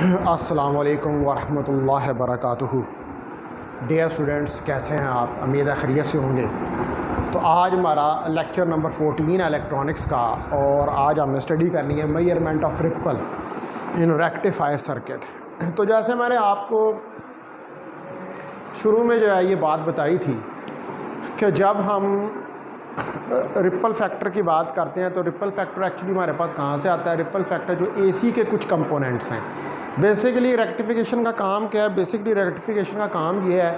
अस्सलामुअलैकुम वरहमतुल्लाहि वबरकातुहू। Dear students, कैसे हैं आप? उम्मीद है खैरियत से होंगे। तो आज हमारा लेक्चर नंबर 14 है इलेक्ट्रॉनिक्स का, और आज हमने स्टडी करनी है measurement of ripple in rectifier circuit. तो जैसे मैंने आपको शुरू में जो है ये बात बताई थी कि जब हम रिपल फैक्टर की बात करते हैं तो रिपल फैक्टर एक्चुअली हमारे पास कहाँ से आता है? रिपल फैक्टर जो एसी के कुछ कंपोनेंट्स हैं। बेसिकली रेक्टिफिकेशन का काम क्या है? बेसिकली रेक्टिफिकेशन का काम ये है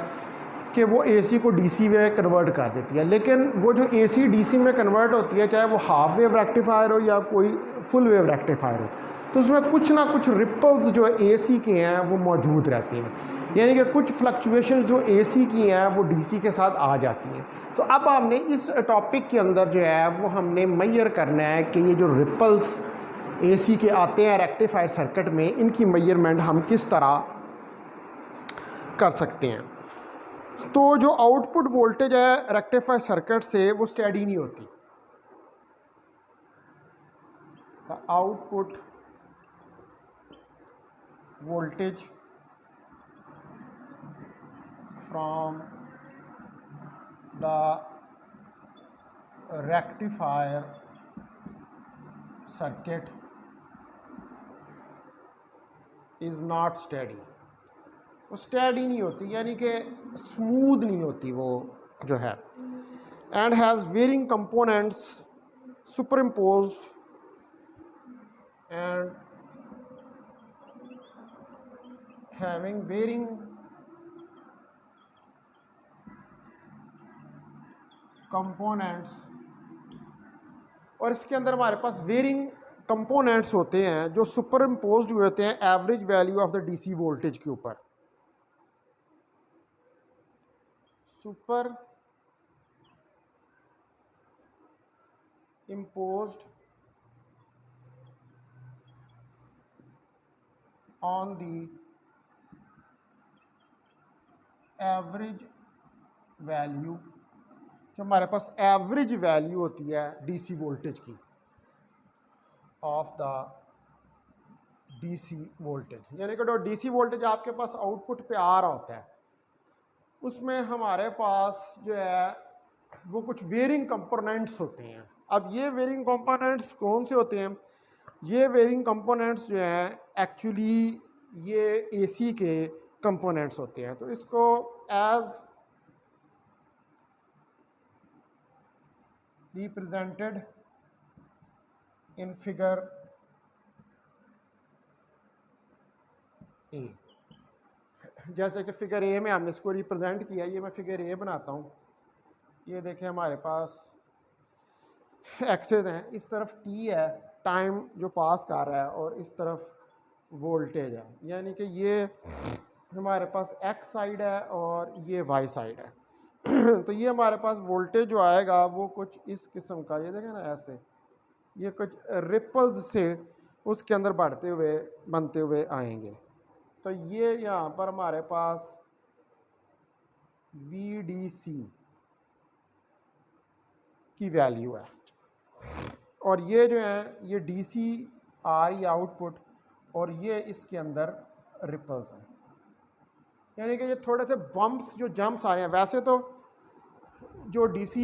कि वो एसी को डीसी में कन्वर्ट कर देती है। लेकिन वो जो एसी डीसी में कन्वर्ट होती है, चाहे वो हाफ वेव रेक्टिफायर हो या कोई फुल वेव रेक्टिफायर हो, तो उसमें कुछ ना कुछ रिपल्स जो एसी के हैं वो मौजूद रहते हैं। यानी कि कुछ फ्लक्चुएशन जो एसी की हैं वो डीसी के साथ आ जाती हैं। तो अब हमने इस टॉपिक के अंदर जो है वो हमने मेजर करना है कि ये जो रिपल्स एसी के आते हैं रेक्टिफायर सर्किट में, इनकी मेजरमेंट हम किस तरह कर सकते हैं। तो जो आउटपुट वोल्टेज है रेक्टिफायर सर्किट से वो स्टेडी नहीं होती। The output voltage from the rectifier circuit is not steady. वो स्टेडी नहीं होती, यानी कि स्मूथ नहीं होती वो जो है। And has varying components superimposed and having varying components, और इसके अंदर हमारे पास वेरिंग कंपोनेंट्स होते हैं जो सुपर इम्पोज्ड हुए होते हैं average value of the DC voltage के ऊपर। Super imposed on the average value, जो हमारे पास एवरेज वैल्यू होती है डीसी वोल्टेज की, ऑफ द डीसी वोल्टेज। यानी कि जो डीसी वोल्टेज आपके पास आउटपुट पे आ रहा होता है उसमें हमारे पास जो है वो कुछ वेरिंग कंपोनेंट्स होते हैं। अब ये वेरिंग कंपोनेंट्स कौन से होते हैं? ये वेरिंग कंपोनेंट्स जो हैं एक्चुअली ये एसी के कंपोनेंट्स होते हैं। तो इसको as represented in figure A, जैसे कि फिगर ए में हमने इसको रिप्रेजेंट किया। ये मैं फिगर ए बनाता हूँ। ये देखें हमारे पास एक्सेस हैं, इस तरफ टी है टाइम जो पास कर रहा है, और इस तरफ वोल्टेज है। यानी कि ये हमारे पास एक्स साइड है और ये वाई साइड है। तो ये हमारे पास वोल्टेज जो आएगा वो कुछ इस किस्म का, ये देखें ना ऐसे, ये कुछ रिपल्स से उसके अंदर बढ़ते हुए बनते हुए आएंगे। तो ये यहाँ पर हमारे पास VDC की वैल्यू है, और ये जो है ये DC आ रही आउटपुट, और ये इसके अंदर रिपल्स हैं। यानी कि ये थोड़े से बम्प्स जो जंप्स आ रहे हैं। वैसे तो जो DC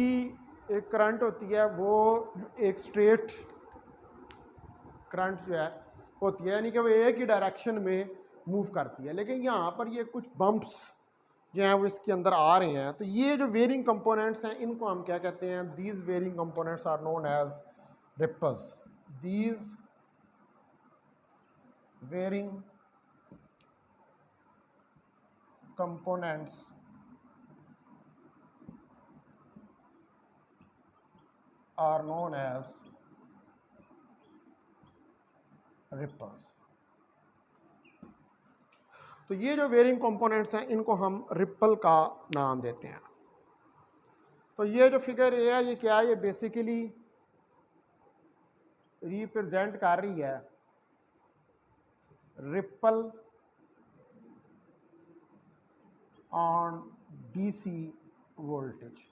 एक करंट होती है वो एक स्ट्रेट करंट जो है होती है, यानी कि वो एक ही डायरेक्शन में मूव करती है। लेकिन यहाँ पर ये कुछ बम्प्स जो हैं वो इसके अंदर आ रहे हैं। तो ये जो वेरिंग कंपोनेंट्स हैं इनको हम क्या कहते हैं? These varying components are known as ripples. These varying components are known as ripples. तो ये जो वेरिंग कंपोनेंट्स हैं इनको हम रिपल का नाम देते हैं। तो ये जो फिगर ए है ये क्या है? ये बेसिकली रिप्रेजेंट कर रही है रिपल ऑन डीसी वोल्टेज।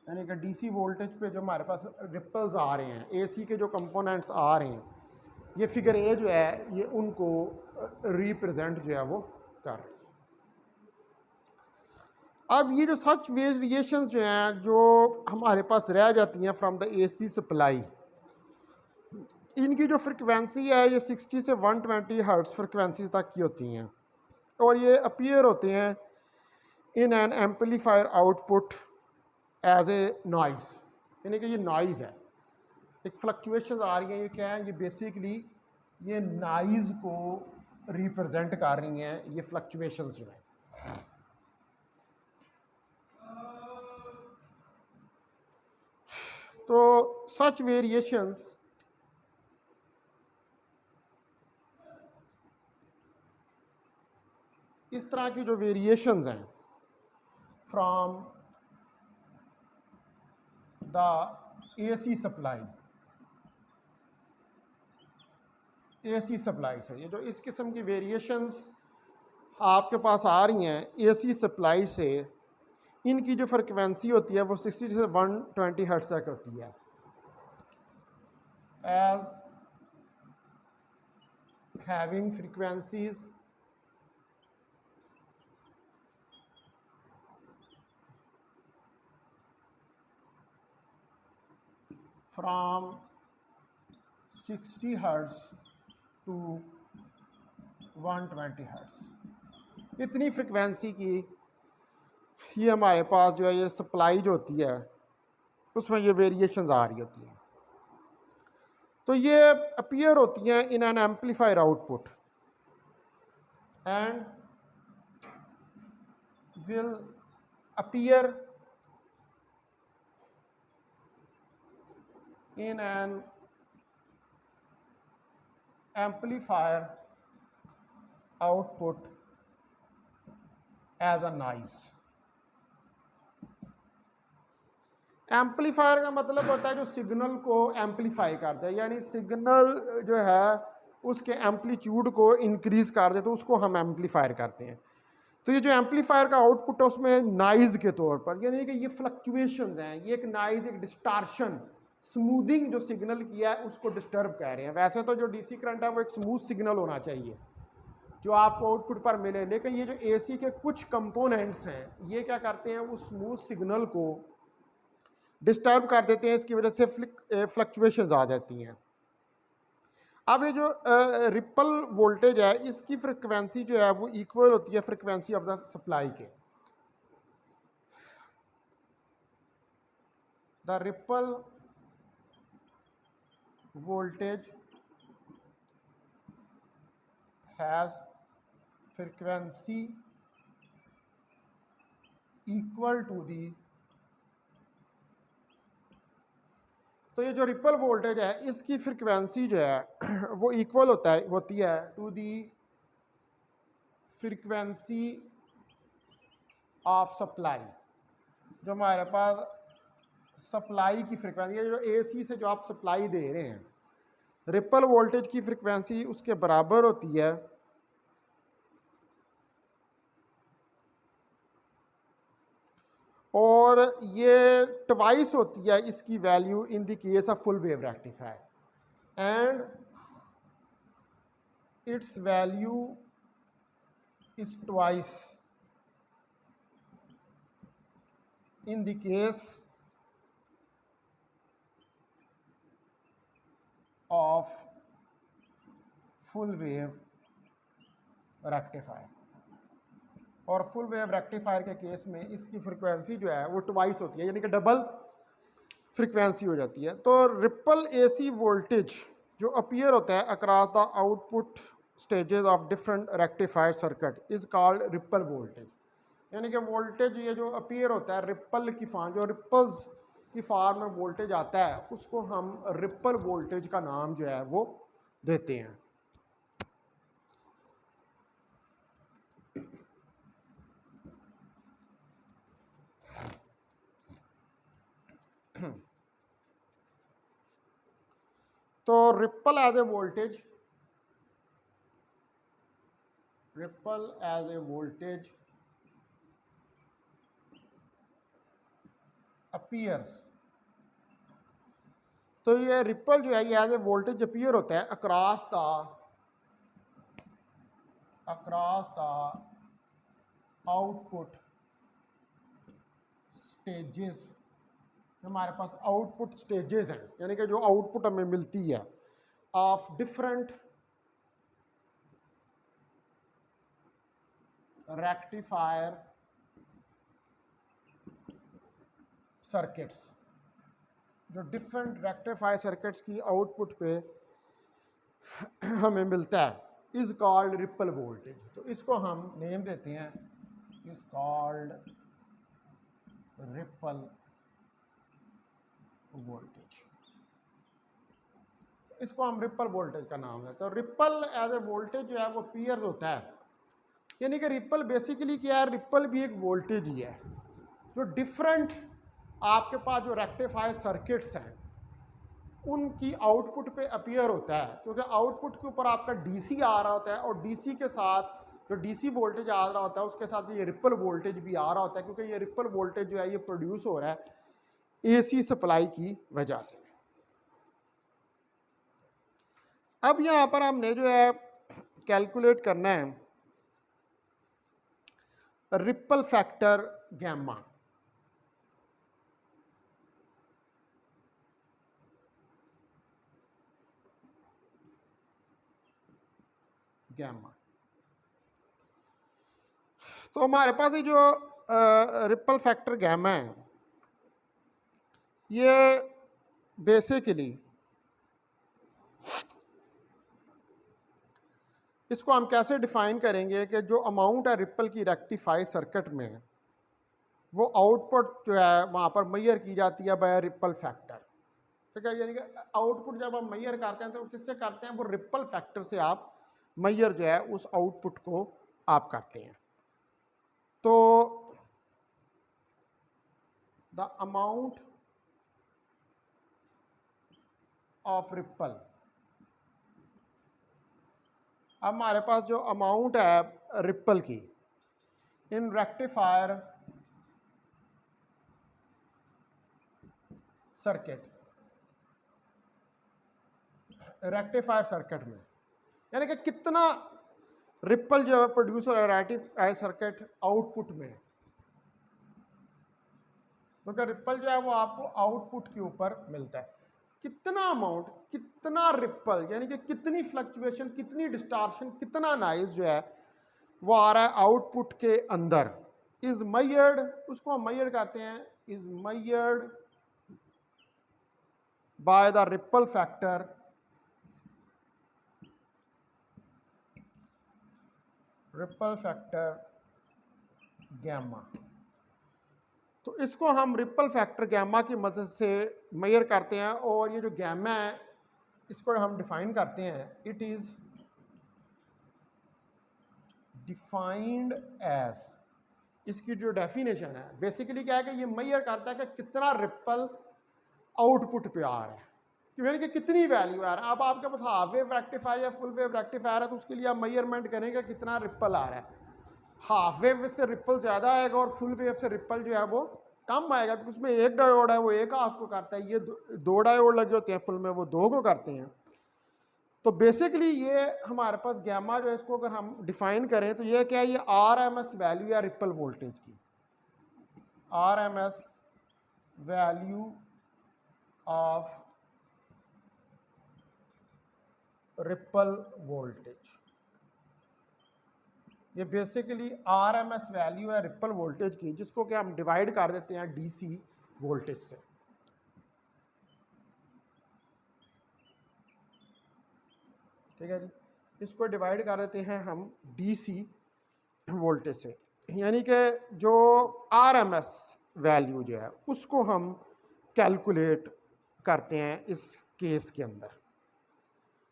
यानी कि डीसी वोल्टेज पे जो हमारे पास रिपल्स आ रहे हैं, एसी के जो कंपोनेंट्स आ रहे हैं, ये फिगर ए जो है ये उनको रिप्रेजेंट जो है वो कर रही है। अब ये जो सच वेरिएशंस जो हैं जो हमारे पास रह जाती हैं फ्रॉम द एसी सप्लाई, इनकी जो फ्रिक्वेंसी है ये 60 से 120 हर्ट्ज फ्रिक्वेंसी तक की होती हैं और ये अपीयर होते हैं in an amplifier output as a noise, यानी कि ये नॉइज़ है, एक फ्लक्चुएशन आ रही हैं। ये क्या है, ये बेसिकली ये नॉइज़ को रिप्रेजेंट कर रही हैं, ये फ्लक्चुएशंस जो है। तो सच वेरिएशंस इस तरह की जो वेरिएशंस हैं from the AC supply, AC supply से ये जो इस किस्म की वेरिएशंस आपके पास आ रही हैं एसी सप्लाई से, इनकी जो फ्रिक्वेंसी होती है वो 60 से 120 हर्ट्ज तक होती है। As having frequencies from 60 hertz to 120 hertz, इतनी फ्रिक्वेंसी की ये हमारे पास जो है ये सप्लाई जो होती है उसमें ये वेरिएशंस आ रही होती हैं। तो ये अपीयर होती हैं in an amplifier output and will appear in an amplifier output as a noise। Amplifier का मतलब होता है जो सिग्नल को एम्पलीफाई करता है, यानी सिग्नल जो है उसके एम्पलीट्यूड को इंक्रीज कर दे तो उसको हम एम्पलीफायर करते हैं। तो ये जो एम्पलीफायर का आउटपुट है उसमें नॉइज़ के तौर पर, यानी कि ये फ्लक्चुएशंस हैं, ये एक नॉइज़, एक डिस्टार्शन, स्मूदिंग जो सिग्नल किया है उसको डिस्टर्ब कह रहे हैं। वैसे तो जो डीसी करंट है वो एक स्मूथ सिग्नल होना चाहिए जो आपको आउटपुट पर मिले, लेकिन ये जो एसी के कुछ कंपोनेंट्स हैं ये क्या करते हैं, उस स्मूथ सिग्नल को डिस्टर्ब कर देते हैं, इसकी वजह से फ्लक्चुएशंस आ जाती हैं। अब ये जो रिपल वोल्टेज है इसकी फ्रिक्वेंसी जो है वो इक्वल होती है फ्रिक्वेंसी ऑफ द सप्लाई के। The ripple voltage has frequency equal to the, तो ये जो रिपल वोल्टेज है इसकी फ्रिक्वेंसी जो है वो इक्वल होती है to the frequency of supply, जो हमारे पास सप्लाई की फ्रिक्वेंसी है, जो एसी से जो आप सप्लाई दे रहे हैं, रिपल वोल्टेज की फ्रिक्वेंसी उसके बराबर होती है और ये ट्वाइस होती है इसकी value in the case of full wave rectifier and it's value is twice in the case of full wave rectifier. और फुल वेव रेक्टिफायर के केस में इसकी फ्रिक्वेंसी जो है वो ट्वाइस होती है, यानी कि डबल फ्रिक्वेंसी हो जाती है। तो रिपल एसी वोल्टेज जो अपीयर होता है across the output stages of different rectifier circuit is called ripple voltage, यानी कि वोल्टेज ये जो अपीयर होता है रिपल की फॉर्म, जो रिपल्स की फॉर्म में वोल्टेज आता है उसको हम रिपल वोल्टेज का नाम जो है वो देते हैं। तो ripple as a voltage, ripple as a voltage appears, तो ये रिपल जो है ये एज ए वोल्टेज अपीयर होता है अक्रॉस द आउटपुट स्टेजेस। हमारे पास आउटपुट स्टेजेस हैं, यानी कि जो आउटपुट हमें मिलती है ऑफ डिफरेंट रेक्टिफायर सर्किट्स, जो डिफरेंट रेक्टिफायर सर्किट्स की आउटपुट पे हमें मिलता है इज कॉल्ड रिपल वोल्टेज। तो इसको हम नेम देते हैं इज कॉल्ड रिपल वोल्टेज। इसको हम रिपल वोल्टेज का नाम है। तो रिपल एज ए वोल्टेज जो है वो पीयर्स होता है, यानी कि रिपल बेसिकली क्या है, रिपल भी एक वोल्टेज ही है जो डिफरेंट आपके पास जो रेक्टिफायर सर्किट्स हैं उनकी आउटपुट पे अपीयर होता है, क्योंकि आउटपुट के ऊपर आपका डीसी आ रहा होता है और डीसी के साथ जो डीसी वोल्टेज आ रहा होता है उसके साथ ये रिपल वोल्टेज भी आ रहा होता है, क्योंकि ये रिपल वोल्टेज जो है ये प्रोड्यूस हो रहा है एसी सप्लाई की वजह से। अब यहाँ पर हमने जो है कैलकुलेट करना है रिपल फैक्टर गैमा। तो हमारे पास ये जो रिपल फैक्टर गैमा है ये बेसिकली इसको हम कैसे डिफाइन करेंगे कि जो अमाउंट है रिपल की रेक्टिफाई सर्किट में वो आउटपुट जो है वहाँ पर मेजर की जाती है बाय रिपल फैक्टर। ठीक है, यानी कि आउटपुट जब हम मेजर करते हैं तो किससे करते हैं, वो रिपल फैक्टर से आप मेजर जो है उस आउटपुट को आप करते हैं। तो द अमाउंट ऑफ रिपल, अब हमारे पास जो अमाउंट है रिपल की इन रेक्टिफायर सर्किट में, यानी कि कितना रिपल जो है प्रोड्यूस हो रहा है रेक्टिफायर सर्किट आउटपुट में, क्योंकि रिपल जो है वो आपको आउटपुट के ऊपर मिलता है। कितना अमाउंट, कितना रिपल, यानी कि कितनी फ्लक्चुएशन, कितनी डिस्टॉर्शन, कितना नॉइज जो है वो आ रहा है आउटपुट के अंदर इज मेजर्ड, उसको हम मेजर करते हैं is measured by the ripple factor gamma. तो इसको हम रिपल फैक्टर गैमा की मदद से मेजर करते हैं, और ये जो गैमा है इसको हम डिफाइन करते हैं, इट इज डिफाइंड एज, इसकी जो डेफिनेशन है बेसिकली क्या है कि ये मेजर करता है कि कितना रिपल आउटपुट पे आ रहा है, यानी कि कितनी वैल्यू आ रहा है। अब आपके पास हाफ वेव रेक्टिफायर या फुल वेव रेक्टिफायर है तो उसके लिए आप मेजरमेंट करेंगे कितना रिपल आ रहा है। हाफ वेव से रिपल ज़्यादा आएगा और फुल वेव से रिपल जो है वो कम आएगा, क्योंकि उसमें एक डायोड है वो एक हाफ को करता है, ये दो डायोड लगे होते हैं फुल में वो दो को करते हैं। तो बेसिकली ये हमारे पास गैमा जो है इसको अगर हम डिफाइन करें तो ये क्या है, ये आरएमएस वैल्यू या रिपल वोल्टेज की, RMS value of ripple voltage, ये बेसिकली आरएमएस वैल्यू है रिपल वोल्टेज की, जिसको कि हम डिवाइड कर देते हैं डीसी वोल्टेज से। ठीक है जी, इसको डिवाइड कर देते हैं हम डीसी वोल्टेज से, यानी कि जो आरएमएस वैल्यू जो है उसको हम कैलकुलेट करते हैं इस केस के अंदर।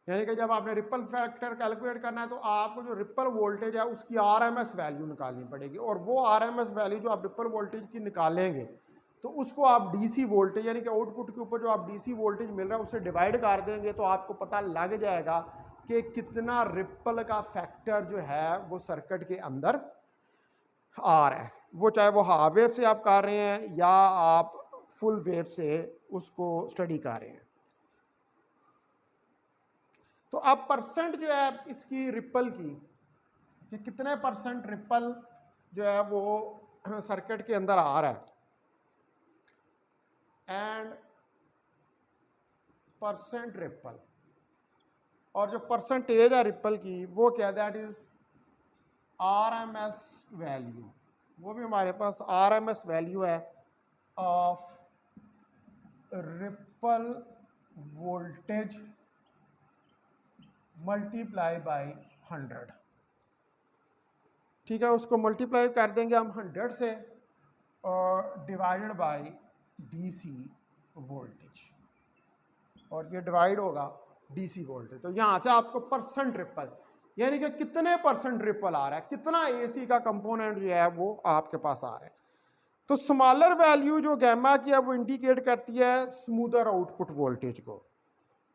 यानी कि जब आपने रिपल फैक्टर कैलकुलेट करना है तो आपको जो रिपल वोल्टेज है उसकी आरएमएस वैल्यू निकालनी पड़ेगी, और वो आरएमएस वैल्यू जो आप रिपल वोल्टेज की निकालेंगे तो उसको आप डीसी वोल्टेज, यानी कि आउटपुट के ऊपर जो आप डीसी वोल्टेज मिल रहा है उससे डिवाइड कर देंगे तो आपको पता लग जाएगा कि कितना रिपल का फैक्टर जो है वो सर्किट के अंदर आ रहा है, वो चाहे वो हाफ वेव से आप कर रहे हैं या आप फुल वेव से उसको स्टडी कर रहे हैं। तो अब परसेंट जो है इसकी रिपल की, कि कितने परसेंट रिपल जो है वो सर्किट के अंदर आ रहा है, एंड परसेंट रिपल, और जो परसेंटेज है रिपल की वो क्या, दैट इज RMS वैल्यू, वो भी हमारे पास RMS वैल्यू है of ripple voltage multiply by 100। ठीक है, उसको मल्टीप्लाई कर देंगे हम 100 से और डिवाइडेड बाय DC वोल्टेज, और ये डिवाइड होगा DC वोल्टेज। तो यहाँ से आपको परसेंट रिपल, यानी कि कितने परसेंट रिपल आ रहा है, कितना AC का कंपोनेंट जो है वो आपके पास आ रहा है। तो स्मॉलर वैल्यू जो गैमा की है वो इंडिकेट करती है स्मूदर आउटपुट वोल्टेज को,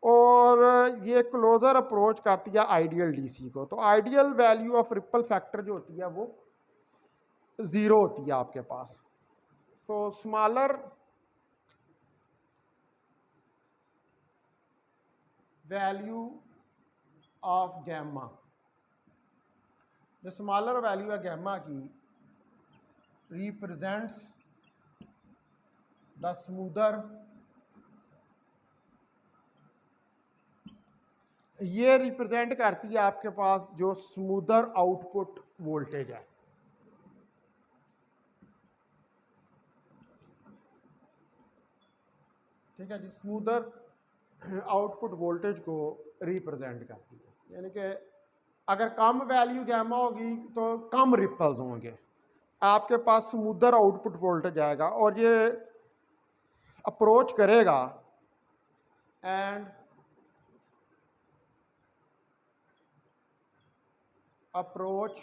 और ये क्लोजर अप्रोच करती है आइडियल DC को। तो ideal value of ripple factor जो होती है वो 0 होती है आपके पास। तो स्मॉलर वैल्यू ऑफ गैमा, जो स्मॉलर वैल्यू है गैमा की, रिप्रेजेंट्स द स्मूदर, ये रिप्रेजेंट करती है आपके पास जो स्मूदर आउटपुट वोल्टेज है। ठीक है जी, स्मूदर आउटपुट वोल्टेज को रिप्रेजेंट करती है, यानी कि अगर कम वैल्यू गैमा होगी तो कम रिपल्स होंगे, आपके पास स्मूदर आउटपुट वोल्टेज आएगा, और ये अप्रोच करेगा एंड अप्रोच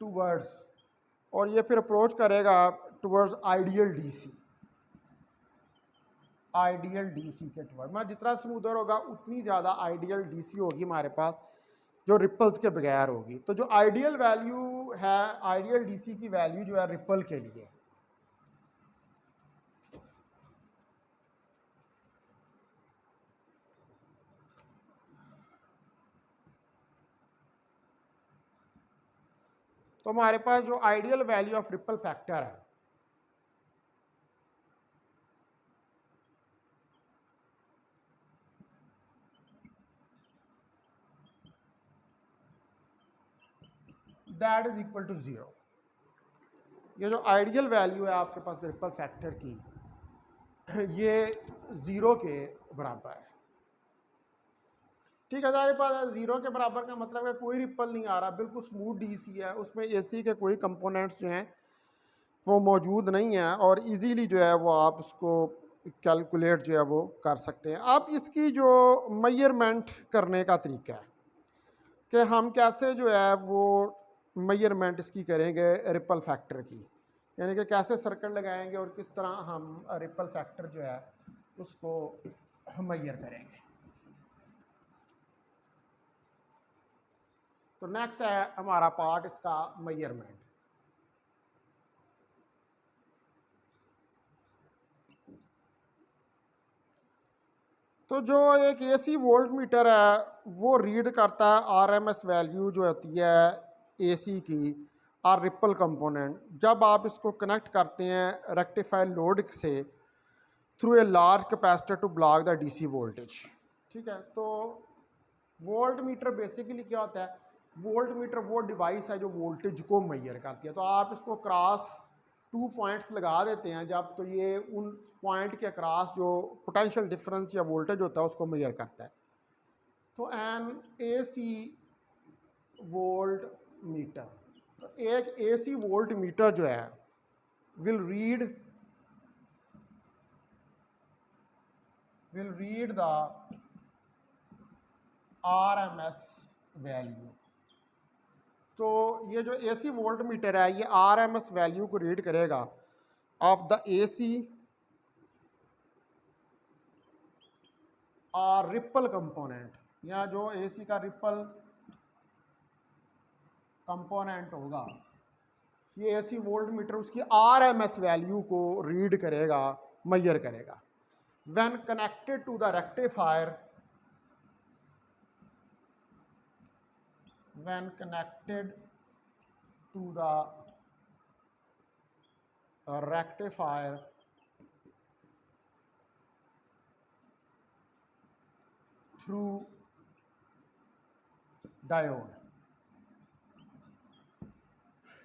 टूवर्ड्स, और ये फिर अप्रोच करेगा towards ideal DC, ideal DC के टूवर्ड। मतलब जितना स्मूदर होगा उतनी ज़्यादा आइडियल DC होगी हमारे पास, जो रिपल्स के बगैर होगी। तो जो आइडियल वैल्यू है, आइडियल DC की वैल्यू जो है रिपल के लिए, तो हमारे पास जो ideal value of ripple factor है दैट इज इक्वल टू 0। ये जो आइडियल वैल्यू है आपके पास रिपल फैक्टर की, ये 0 के बराबर है। ठीक है, हमारे पास 0 के बराबर का मतलब है कोई रिपल नहीं आ रहा, बिल्कुल स्मूथ DC है, उसमें AC के कोई कंपोनेंट्स जो हैं वो मौजूद नहीं है, और इजीली जो है वो आप उसको कैलकुलेट जो है वो कर सकते हैं। अब इसकी जो मेजरमेंट करने का तरीका है कि हम कैसे जो है वो मेजरमेंट इसकी करेंगे रिपल फैक्टर की, यानी कि कैसे सर्कल लगाएंगे और किस तरह हम रिपल फैक्टर जो है उसको मेजर करेंगे। तो नेक्स्ट है हमारा पार्ट इसका मेजरमेंट। तो जो एक AC वोल्ट मीटर है वो रीड करता है RMS वैल्यू जो होती है AC की और रिपल कंपोनेंट, जब आप इसको कनेक्ट करते हैं रेक्टिफायर लोड से through a large capacitor to block the DC voltage. ठीक है, तो वोल्ट मीटर बेसिकली क्या होता है, वोल्ट मीटर वो डिवाइस है जो वोल्टेज को मेजर करती है। तो आप इसको क्रॉस 2 पॉइंट्स लगा देते हैं जब, तो ये उन पॉइंट के क्रॉस जो पोटेंशियल डिफरेंस या वोल्टेज होता है उसको मेजर करता है। तो एन AC वोल्ट मीटर, तो एक AC वोल्ट मीटर जो है will read the RMS value. तो ये जो AC वोल्ट मीटर है ये RMS वैल्यू को रीड करेगा ऑफ द AC और रिपल कंपोनेंट, या जो AC का रिपल कंपोनेंट होगा, ये AC वोल्ट मीटर उसकी RMS वैल्यू को रीड करेगा, मेजर करेगा। When connected to the rectifier when connected to the rectifier through diode.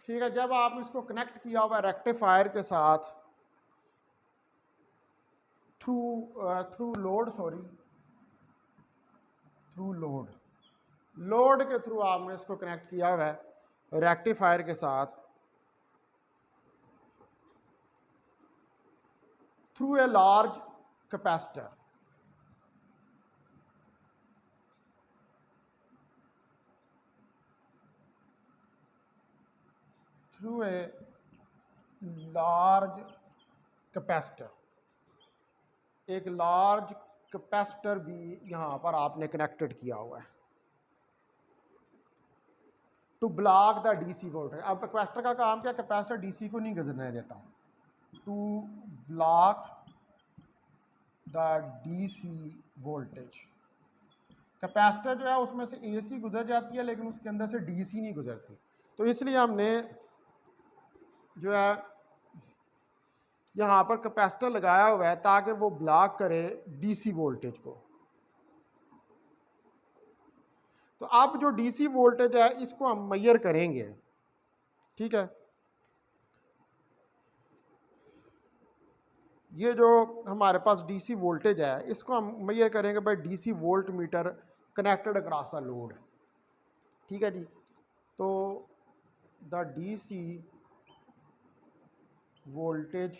ठीक है, जब आपने इसको कनेक्ट किया हुआ रेक्टिफायर के साथ थ्रू लोड के थ्रू आपने इसको कनेक्ट किया हुआ है रेक्टिफायर के साथ through a large capacitor. Through a large capacitor, एक लार्ज कैपेसिटर भी यहाँ पर आपने कनेक्टेड किया हुआ है to block the DC voltage. अब कैपेसिटर का काम क्या, कैपेसिटर डीसी को नहीं गुजरने देता, to block the DC voltage. Capacitor जो है उसमें से एसी गुजर जाती है लेकिन उसके अंदर से डीसी नहीं गुजरती, तो इसलिए हमने जो है यहाँ पर कैपेसिटर लगाया हुआ है ताकि वो ब्लॉक करे डीसी वोल्टेज को। तो अब जो डीसी वोल्टेज है इसको हम मेजर करेंगे। ठीक है, ये जो हमारे पास डीसी वोल्टेज है इसको हम मेजर करेंगे by DC volt meter connected across the load. ठीक है जी, तो the DC voltage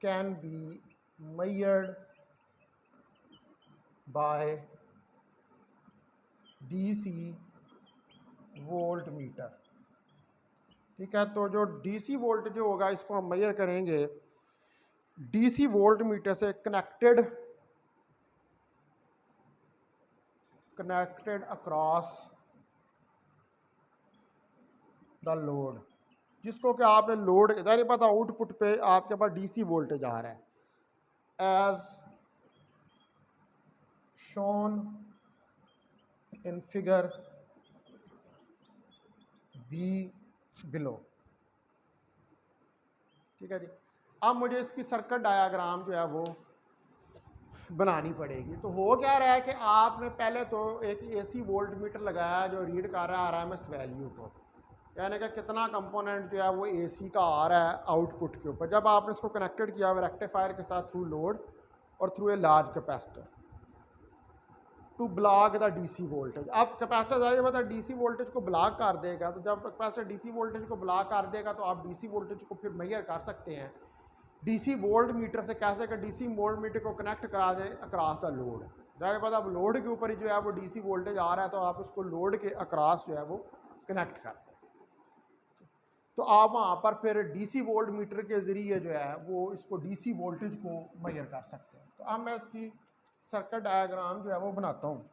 can be measured by DC volt meter. ठीक है, तो जो DC वोल्ट जो होगा इसको हम मेजर करेंगे DC वोल्ट मीटर से कनेक्टेड अक्रॉस द लोड, जिसको कि आपने लोड जाहिर पता आउटपुट पे आपके पास डीसी वोल्टेज आ रहा है as shown in figure B below. ठीक है जी, अब मुझे इसकी सर्किट डायग्राम जो है वो बनानी पड़ेगी। तो हो क्या रहा है कि आपने पहले तो एक एसी वोल्ट मीटर लगाया जो रीड कर रहा है आरएमएस वैल्यू को, यानी कि कितना कंपोनेंट जो है वो एसी का आ रहा है आउटपुट के ऊपर। जब आपने इसको कनेक्टेड किया हुआ रेक्टिफायर के साथ थ्रू लोड और through a large capacitor to block the DC voltage. अब कैपेसिटर जाहिर बात है डीसी वोल्टेज को ब्लॉक कर देगा, तो जब कैपेसिटर डीसी वोल्टेज को ब्लॉक कर देगा तो आप डीसी वोल्टेज को फिर मेजर कर सकते हैं डीसी वोल्ट मीटर से। कैसे कि डीसी वोल्ट मीटर को कनेक्ट करा दें अक्रॉस द लोड। जाहिर बात है अब लोड के ऊपर ही जो है वो डीसी वोल्टेज आ रहा है, तो आप उसको लोड के अक्रॉस जो है वो कनेक्ट कर दें, तो आप वहाँ पर फिर डीसी वोल्ट मीटर के ज़रिए जो है वो इसको डीसी वोल्टेज को मेजर कर सकते हैं। तो अब मैं इसकी सर्किट डायग्राम जो है वो बनाता हूँ।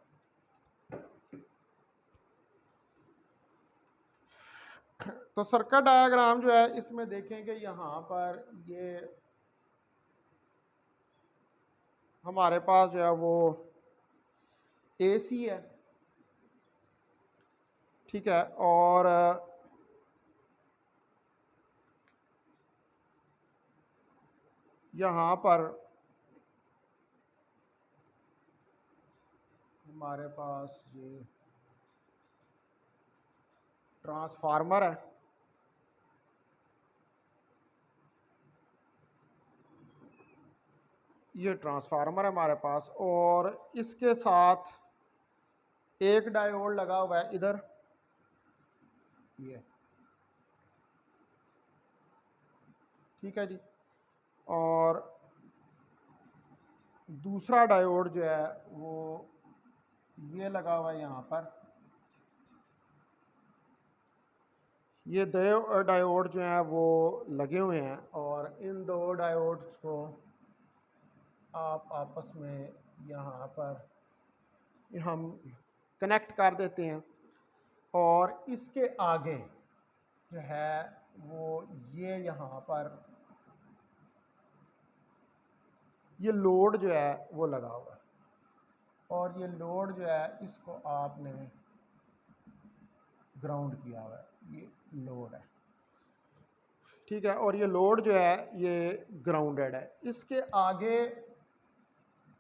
तो सर्किट डायग्राम जो है इसमें देखेंगे यहाँ पर ये हमारे पास जो है वो एसी है। ठीक है, और यहाँ पर हमारे पास ये ट्रांसफार्मर है। ये ट्रांसफार्मर है हमारे पास और इसके साथ एक डायोड लगा हुआ है इधर, ये ठीक है जी, और दूसरा डायोड जो है वो ये लगा हुआ है यहाँ पर। ये दो डायोड जो हैं वो लगे हुए हैं और इन दो डायोड्स को आप आपस में यहाँ पर हम कनेक्ट कर देते हैं और इसके आगे जो है वो ये यहाँ पर ये लोड जो है वो लगा हुआ है। और ये लोड जो है इसको आपने ग्राउंड किया हुआ है, ये लोड है, ठीक है। और ये लोड जो है ये ग्राउंडेड है। इसके आगे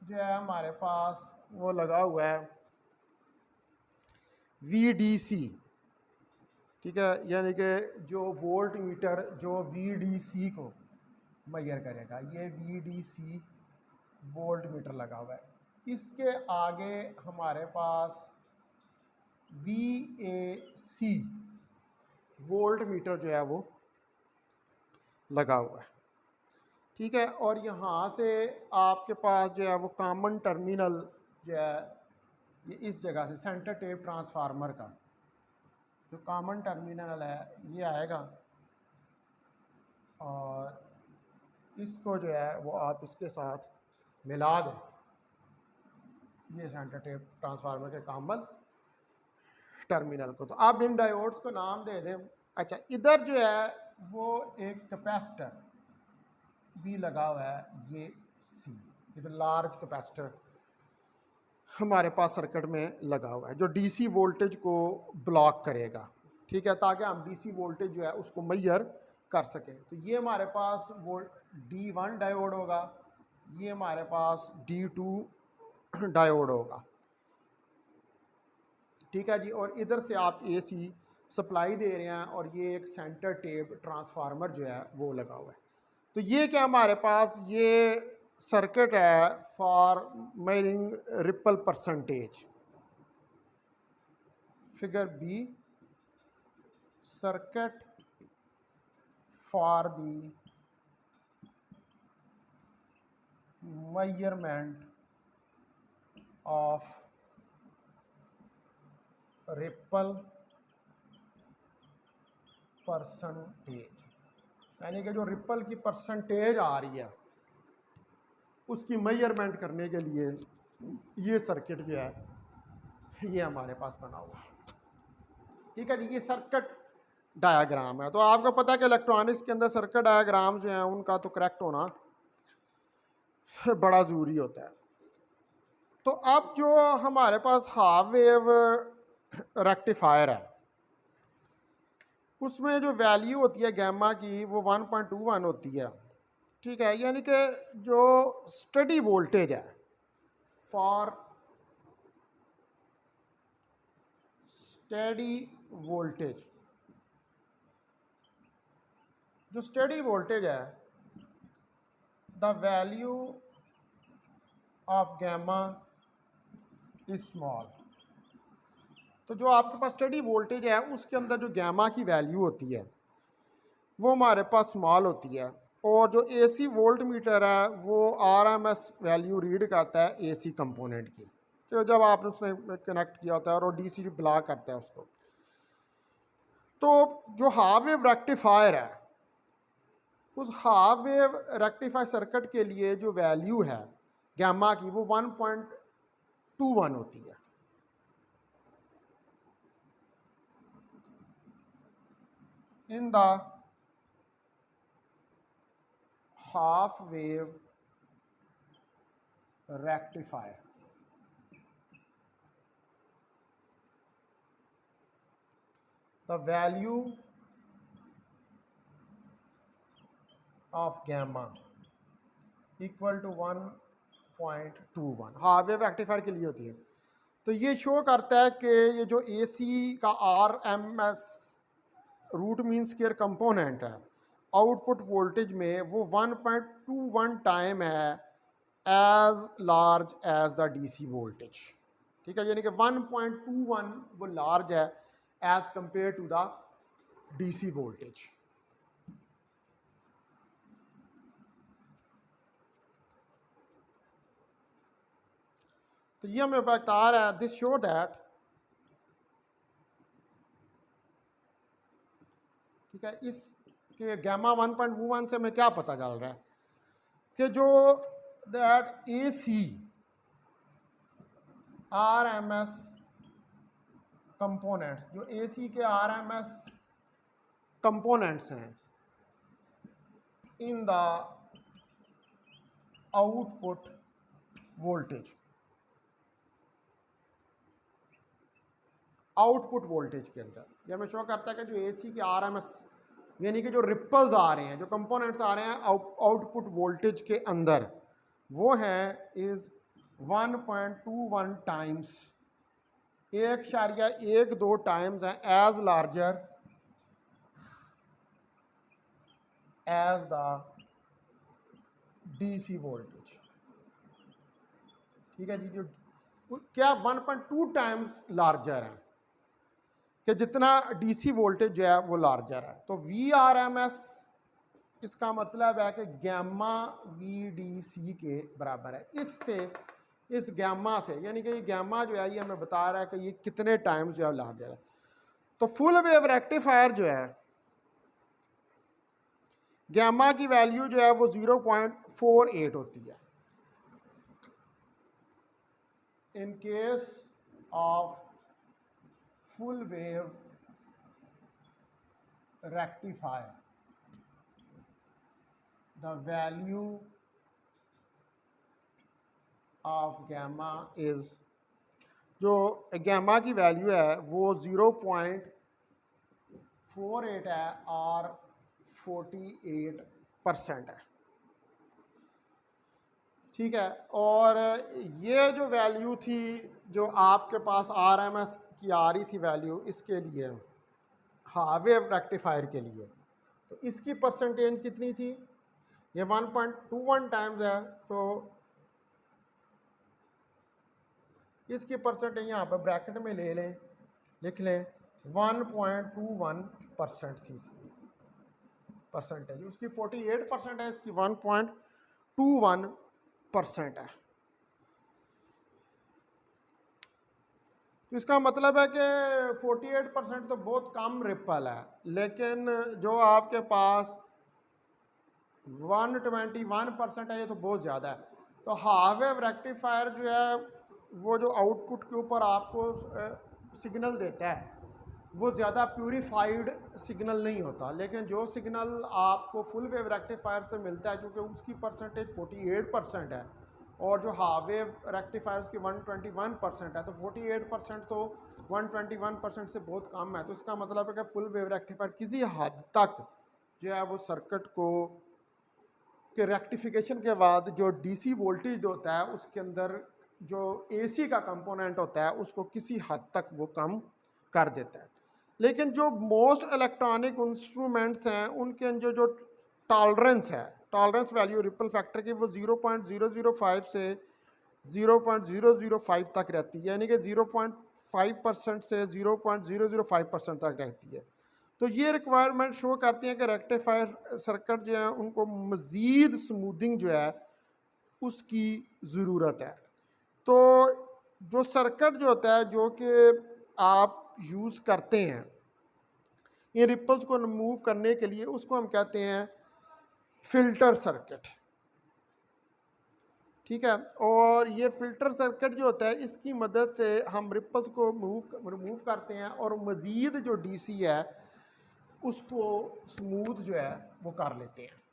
जो है हमारे पास वो लगा हुआ है VDC, ठीक है, यानी कि जो वोल्ट मीटर जो VDC को मेजर करेगा, ये VDC वोल्ट मीटर लगा हुआ है। इसके आगे हमारे पास VAC वोल्ट मीटर जो है वो लगा हुआ है, ठीक है। और यहाँ से आपके पास जो है वो कॉमन टर्मिनल जो है ये इस जगह से सेंटर टेप ट्रांसफार्मर का जो कॉमन टर्मिनल है ये आएगा, और इसको जो है वो आप इसके साथ मिला दें, ये सेंटर टेप ट्रांसफार्मर के कॉमन टर्मिनल को। तो आप इन डायोड्स को नाम दे दें। अच्छा, इधर जो है वो एक कैपेसिटर भी लगा हुआ है, ये सी, ये जो लार्ज कैपेसिटर हमारे पास सर्किट में लगा हुआ है जो डीसी वोल्टेज को ब्लॉक करेगा, ठीक है, ताकि हम डीसी वोल्टेज जो है उसको मेजर कर सकें। तो ये हमारे पास D1 डायोड होगा, ये हमारे पास D2 डायोड होगा, ठीक है जी। और इधर से आप AC सप्लाई दे रहे हैं, और ये एक सेंटर टेप ट्रांसफार्मर जो है वो लगा हुआ है। तो ये क्या हमारे पास ये सर्किट है for measuring ripple percentage, figure B, circuit for the measurement of ripple percentage, यानी कि जो रिपल की परसेंटेज आ रही है उसकी मेजरमेंट करने के लिए ये सर्किट जो है ये हमारे पास बना हुआ है, ठीक है जी। ये सर्किट डायग्राम है। तो आपको पता है कि इलेक्ट्रॉनिक्स के अंदर सर्किट डायग्राम जो है उनका तो करेक्ट होना बड़ा ज़रूरी होता है। तो अब जो हमारे पास हाफ वेव रेक्टिफायर है उसमें जो वैल्यू होती है गैमा की वो 1.21 होती है, ठीक है, यानी कि जो स्टडी वोल्टेज है फॉर स्टडी वोल्टेज, जो स्टडी वोल्टेज है the value of gamma is small. तो जो आपके पास स्टडी वोल्टेज है उसके अंदर जो गैमा की वैल्यू होती है वो हमारे पास स्मॉल होती है, और जो AC वोल्ट मीटर है वो RMS वैल्यू रीड करता है AC कंपोनेंट की, तो जब आपने उसने कनेक्ट किया होता है और DC जो ब्लॉक करता है उसको। तो जो हाफ वेव रेक्टिफायर है उस हाफ वेव रेक्टिफायर सर्किट के लिए जो वैल्यू है गैमा की वो 1.21 होती है। In the half wave rectifier the value of gamma equal to 1.21 half wave rectifier के लिए होती है। तो ये शो करता है कि ये जो AC का RMS root mean square component है आउटपुट वोल्टेज में वो 1.21 टाइम है as large as the DC voltage, ठीक है, यानी कि 1.21 वो लार्ज है as compare to the DC voltage. तो ये हमें बता रहा है दिस शो दैट, ठीक है, इस के गैमा 1.21 से हमें क्या पता चल रहा है कि जो दैट AC RMS कंपोनेंट, जो AC के RMS कंपोनेंट्स हैं in the output voltage, output voltage के अंदर। ये हमें शो करता है कि जो एसी के आरएमएस यानी कि जो रिपल्स आ रहे हैं, जो कंपोनेंट्स आ रहे हैं आउटपुट वोल्टेज के अंदर, वो है इज 1.21 टाइम्स, 1.12 टाइम्स है as larger as the DC voltage. ठीक है जी, जो क्या 1.2 टाइम्स लार्जर है कि जितना डीसी वोल्टेज जो है वो लार्जर है। तो वी आर एम एस इसका मतलब है कि गैमा वी डी सी के बराबर है। इससे इस गैमा से, यानी कि ये गैमा जो है ये हमें बता रहा है कि ये कितने टाइम्स जो है लार्जर है। तो फुल वेव रेक्टिफायर जो है गैमा की वैल्यू जो है वो 0.48 होती है in case of full wave rectifier. The value of gamma is, जो गैमा की वैल्यू है वो 0.48 है और 48% है। ठीक है, और ये जो वैल्यू थी जो आपके पास आरएमएस की आ रही थी वैल्यू इसके लिए हाफ वेव रेक्टिफायर के लिए, तो इसकी परसेंटेज कितनी थी? ये 1.21 टाइम्स है, तो इसकी परसेंटेज यहाँ पर ब्रैकेट में ले लें, लिख लें 1.21% थी इसकी परसेंटेज, उसकी 48% है, इसकी 1.21% है। तो इसका मतलब है कि 48% तो बहुत कम रिपल है, लेकिन जो आपके पास 121% है ये तो बहुत ज़्यादा है। तो हाफ वेव रेक्टिफायर जो है वो जो आउटपुट के ऊपर आपको सिग्नल देता है वो ज़्यादा प्यूरिफाइड सिग्नल नहीं होता, लेकिन जो सिग्नल आपको फुल वेव रेक्टिफायर से मिलता है चूँकि उसकी परसेंटेज 48% है और जो हाफ वेव रेक्टिफायर्स की 121% है, तो 48% तो 121% से बहुत कम है। तो इसका मतलब है कि फुल वेव रेक्टिफायर किसी हद तक जो है वो सर्किट को के रेक्टिफिकेशन के बाद जो डीसी वोल्टेज होता है उसके अंदर जो एसी का कंपोनेंट होता है उसको किसी हद तक वो कम कर देता है। लेकिन जो मोस्ट इलेक्ट्रॉनिक इंस्ट्रूमेंट्स हैं उनके अंदर जो टॉलरेंस है, टॉलरेंस वैल्यू रिपल फैक्टर की, वो 0.005 से 0.005 तक रहती है, यानी कि 0.5% से 0.005% तक रहती है। तो ये रिक्वायरमेंट शो करती हैं कि रेक्टिफायर सर्किट जो है उनको मज़ीद स्मूथिंग जो है उसकी ज़रूरत है। तो जो सर्किट जो होता है जो कि आप यूज़ करते हैं इन रिपल्स को रिमूव करने के लिए, उसको हम कहते हैं फिल्टर सर्किट। ठीक है, और ये फिल्टर सर्किट जो होता है इसकी मदद से हम रिपल्स को रिमूव करते हैं और मज़ीद जो डीसी है उसको स्मूथ जो है वो कर लेते हैं।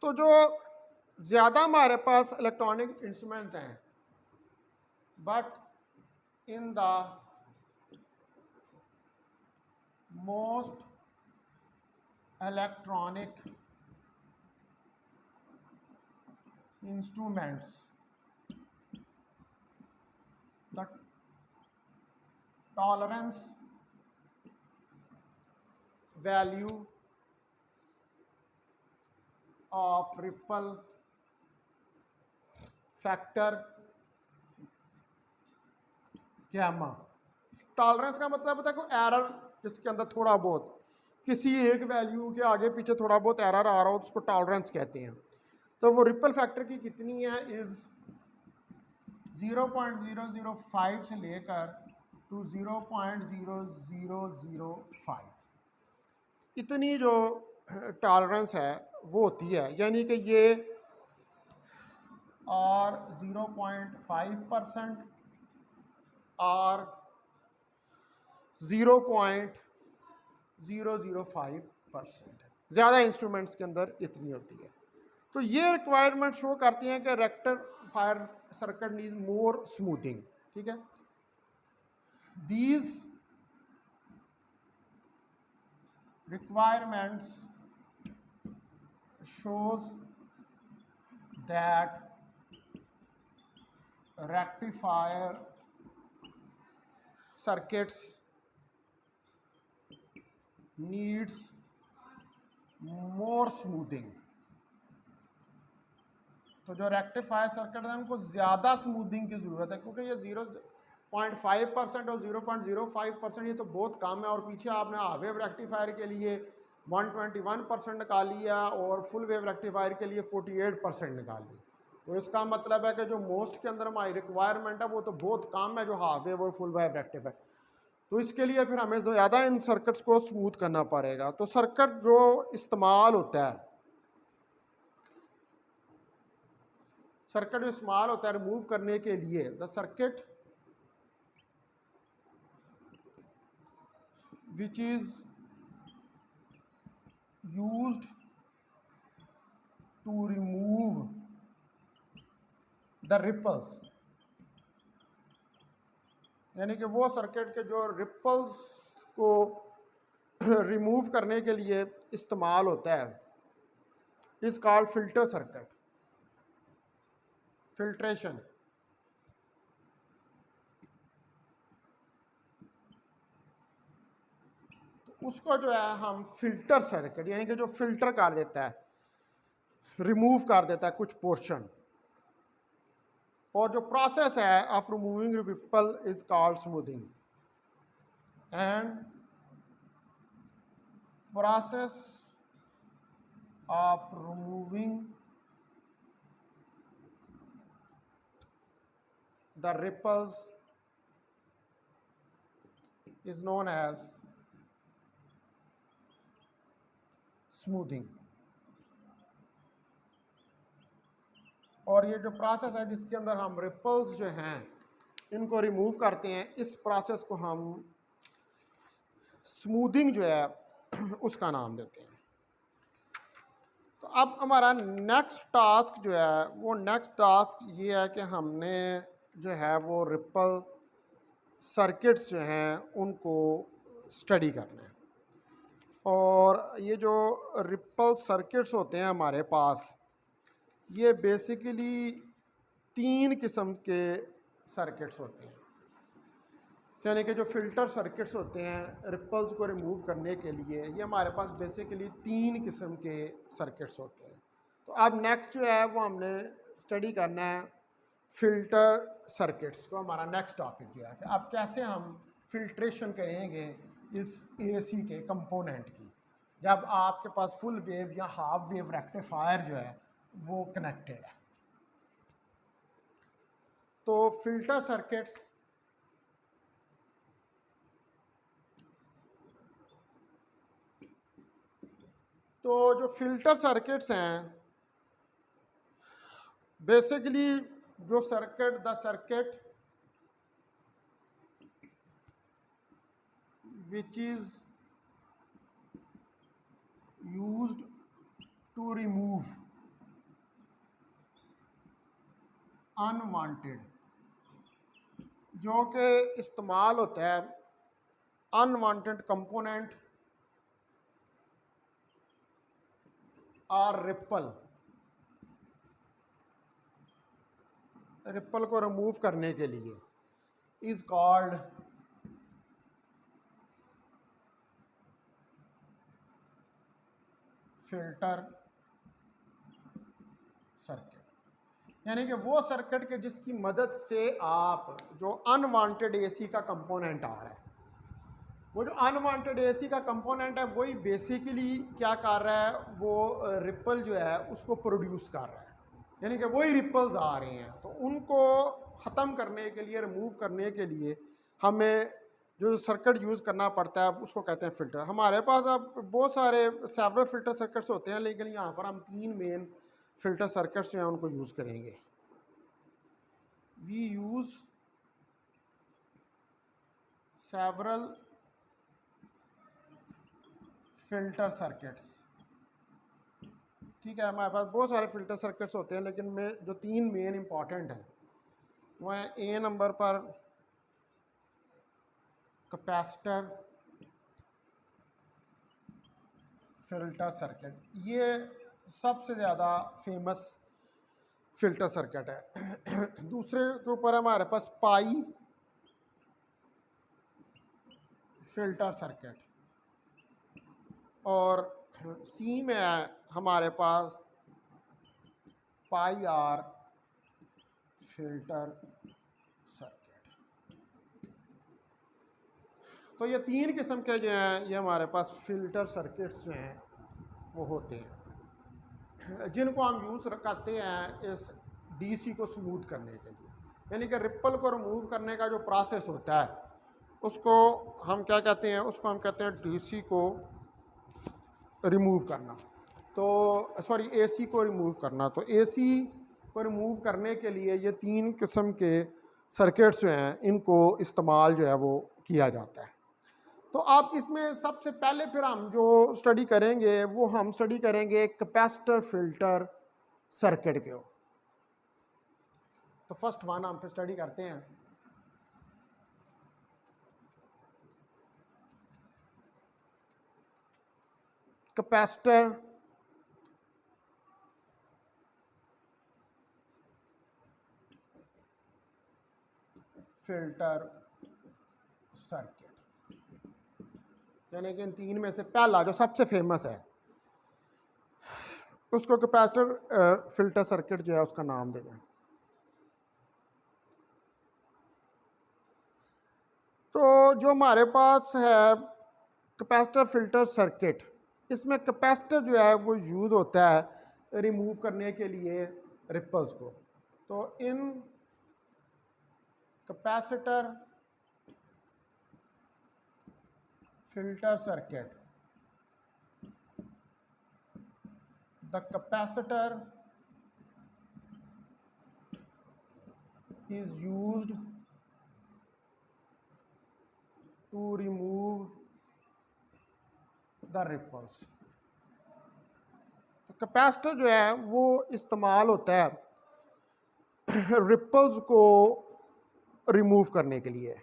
तो जो ज़्यादा हमारे पास इलेक्ट्रॉनिक इंस्ट्रूमेंट्स हैं, but in the most electronic instruments the tolerance value of ripple factor gamma. Tolerance का मतलब होता है कोई एरर जिसके अंदर थोड़ा बहुत किसी एक वैल्यू के आगे पीछे थोड़ा बहुत एरर आ रहा हो तो उसको टॉलरेंस कहते हैं। तो वो रिपल फैक्टर की कितनी है? इज 0.005 से लेकर टू 0.0005 इतनी जो टॉलरेंस है वो होती है, यानी कि ये और 0.5% और 0.05% 0.005%। ज़्यादा इंस्ट्रूमेंट्स के अंदर इतनी होती है। तो ये रिक्वायरमेंट शो करती हैं कि rectifier circuit needs more smoothing. ठीक है, these requirements shows that rectifier circuits needs more smoothing। तो जो रेक्टिफायर सर्किट है उनको ज़्यादा स्मूथिंग की ज़रूरत है, क्योंकि ये 0.5% और 0.05% ये तो बहुत कम है, और पीछे आपने हाफ वेव रेक्टिफायर के लिए 121% निकाल लिया और फुल वेव रेक्टिफायर के लिए 48% निकाल ली। तो इसका मतलब है कि जो मोस्ट के अंदर हमारी रिक्वायरमेंट है वो तो बहुत कम है, जो हाफ वेव और फुल वेव रेक्टिफायर। तो इसके लिए फिर हमें ज़्यादा इन सर्किट्स को स्मूथ करना पड़ेगा। तो सर्किट जो इस्तेमाल होता है, सर्किट जो इस्तेमाल होता है रिमूव करने के लिए, the circuit which is used to remove the ripples, यानी कि वो सर्किट के जो रिपल्स को रिमूव करने के लिए इस्तेमाल होता है, is called filter circuit, filtration. तो उसको जो है हम फिल्टर सर्किट, यानी कि जो फिल्टर कर देता है, रिमूव कर देता है कुछ पोर्शन, और जो प्रोसेस है of removing ripple is called smoothing. And process of removing the ripples is known as smoothing। और ये जो प्रोसेस है जिसके अंदर हम रिपल्स जो हैं इनको रिमूव करते हैं, इस प्रोसेस को हम स्मूथिंग जो है उसका नाम देते हैं। तो अब हमारा नेक्स्ट टास्क जो है, वो नेक्स्ट टास्क ये है कि हमने जो है वो रिपल सर्किट्स जो हैं उनको स्टडी करना है। और ये जो रिपल सर्किट्स होते हैं हमारे पास, ये बेसिकली 3 किस्म के सर्किट्स होते हैं। यानी कि जो फिल्टर सर्किट्स होते हैं रिपल्स को रिमूव करने के लिए, ये हमारे पास बेसिकली 3 किस्म के सर्किट्स होते हैं। तो अब नेक्स्ट जो है वो हमने स्टडी करना है फिल्टर सर्किट्स को। हमारा नेक्स्ट टॉपिक जो है कि अब कैसे हम फिल्ट्रेशन करेंगे इस एसी के कंपोनेंट की, जब आपके पास फुल वेव या हाफ वेव रेक्टिफायर जो है वो कनेक्टेड है। तो फिल्टर सर्किट्स तो जो फिल्टर सर्किट्स हैं बेसिकली जो circuit the circuit which is used to remove unwanted, जो कि इस्तेमाल होता है अनवांटेड कंपोनेंट और रिपल को रिमूव करने के लिए, इज कॉल्ड फिल्टर सर्किट। यानी कि वो सर्किट के जिसकी मदद से आप जो अनवांटेड एसी का कंपोनेंट आ रहा है, वो जो अनवांटेड एसी का कंपोनेंट है वही बेसिकली क्या कर रहा है, वो रिपल जो है उसको प्रोड्यूस कर रहा है। यानी कि वही रिपल्स आ रहे हैं, तो उनको ख़त्म करने के लिए, रिमूव करने के लिए हमें जो सर्किट यूज़ करना पड़ता है उसको कहते हैं फ़िल्टर। हमारे पास अब बहुत सारे सेवरल फ़िल्टर सर्किट्स होते हैं, लेकिन यहाँ पर हम 3 मेन फ़िल्टर सर्किट्स जो हैं उनको यूज़ करेंगे। We use several filter circuits. ठीक है, हमारे पास बहुत सारे फिल्टर सर्किट्स होते हैं, लेकिन में जो तीन मेन इंपॉर्टेंट हैं वो हैं ए नंबर पर कैपेसिटर फिल्टर सर्किट। ये सबसे ज़्यादा फेमस फिल्टर सर्किट है। दूसरे के ऊपर हमारे पास पाई फिल्टर सर्किट, और सी में है हमारे पास पाई आर फिल्टर सर्किट। तो ये तीन किस्म के जो हैं ये हमारे पास फिल्टर सर्किट्स जो हैं वो होते हैं, जिनको हम यूज़ करते हैं इस डीसी को स्मूथ करने के लिए। यानी कि रिप्पल को रिमूव करने का जो प्रोसेस होता है उसको हम क्या कहते हैं, उसको हम कहते हैं डीसी को रिमूव करना। तो सॉरी, एसी को रिमूव करना। तो एसी को रिमूव करने के लिए ये तीन किस्म के सर्किट्स जो हैं इनको इस्तेमाल जो है वो किया जाता है। तो आप इसमें सबसे पहले फिर हम जो स्टडी करेंगे वो हम स्टडी करेंगे कैपेसिटर फिल्टर सर्किट के। तो फर्स्ट वन हम फिर स्टडी करते हैं। कैपेसिटर फिल्टर सर्किट, यानी कि इन तीन में से पहला जो सबसे फेमस है उसको कैपेसिटर फिल्टर सर्किट जो है उसका नाम दे दें। तो जो हमारे पास है कैपेसिटर फिल्टर सर्किट, इसमें कैपेसिटर जो है वो यूज़ होता है रिमूव करने के लिए रिपल्स को। तो इन capacitor filter circuit the capacitor is used to remove the ripples। तो कैपेसिटर जो है वो इस्तेमाल होता है रिपल्स को रिमूव करने के लिए।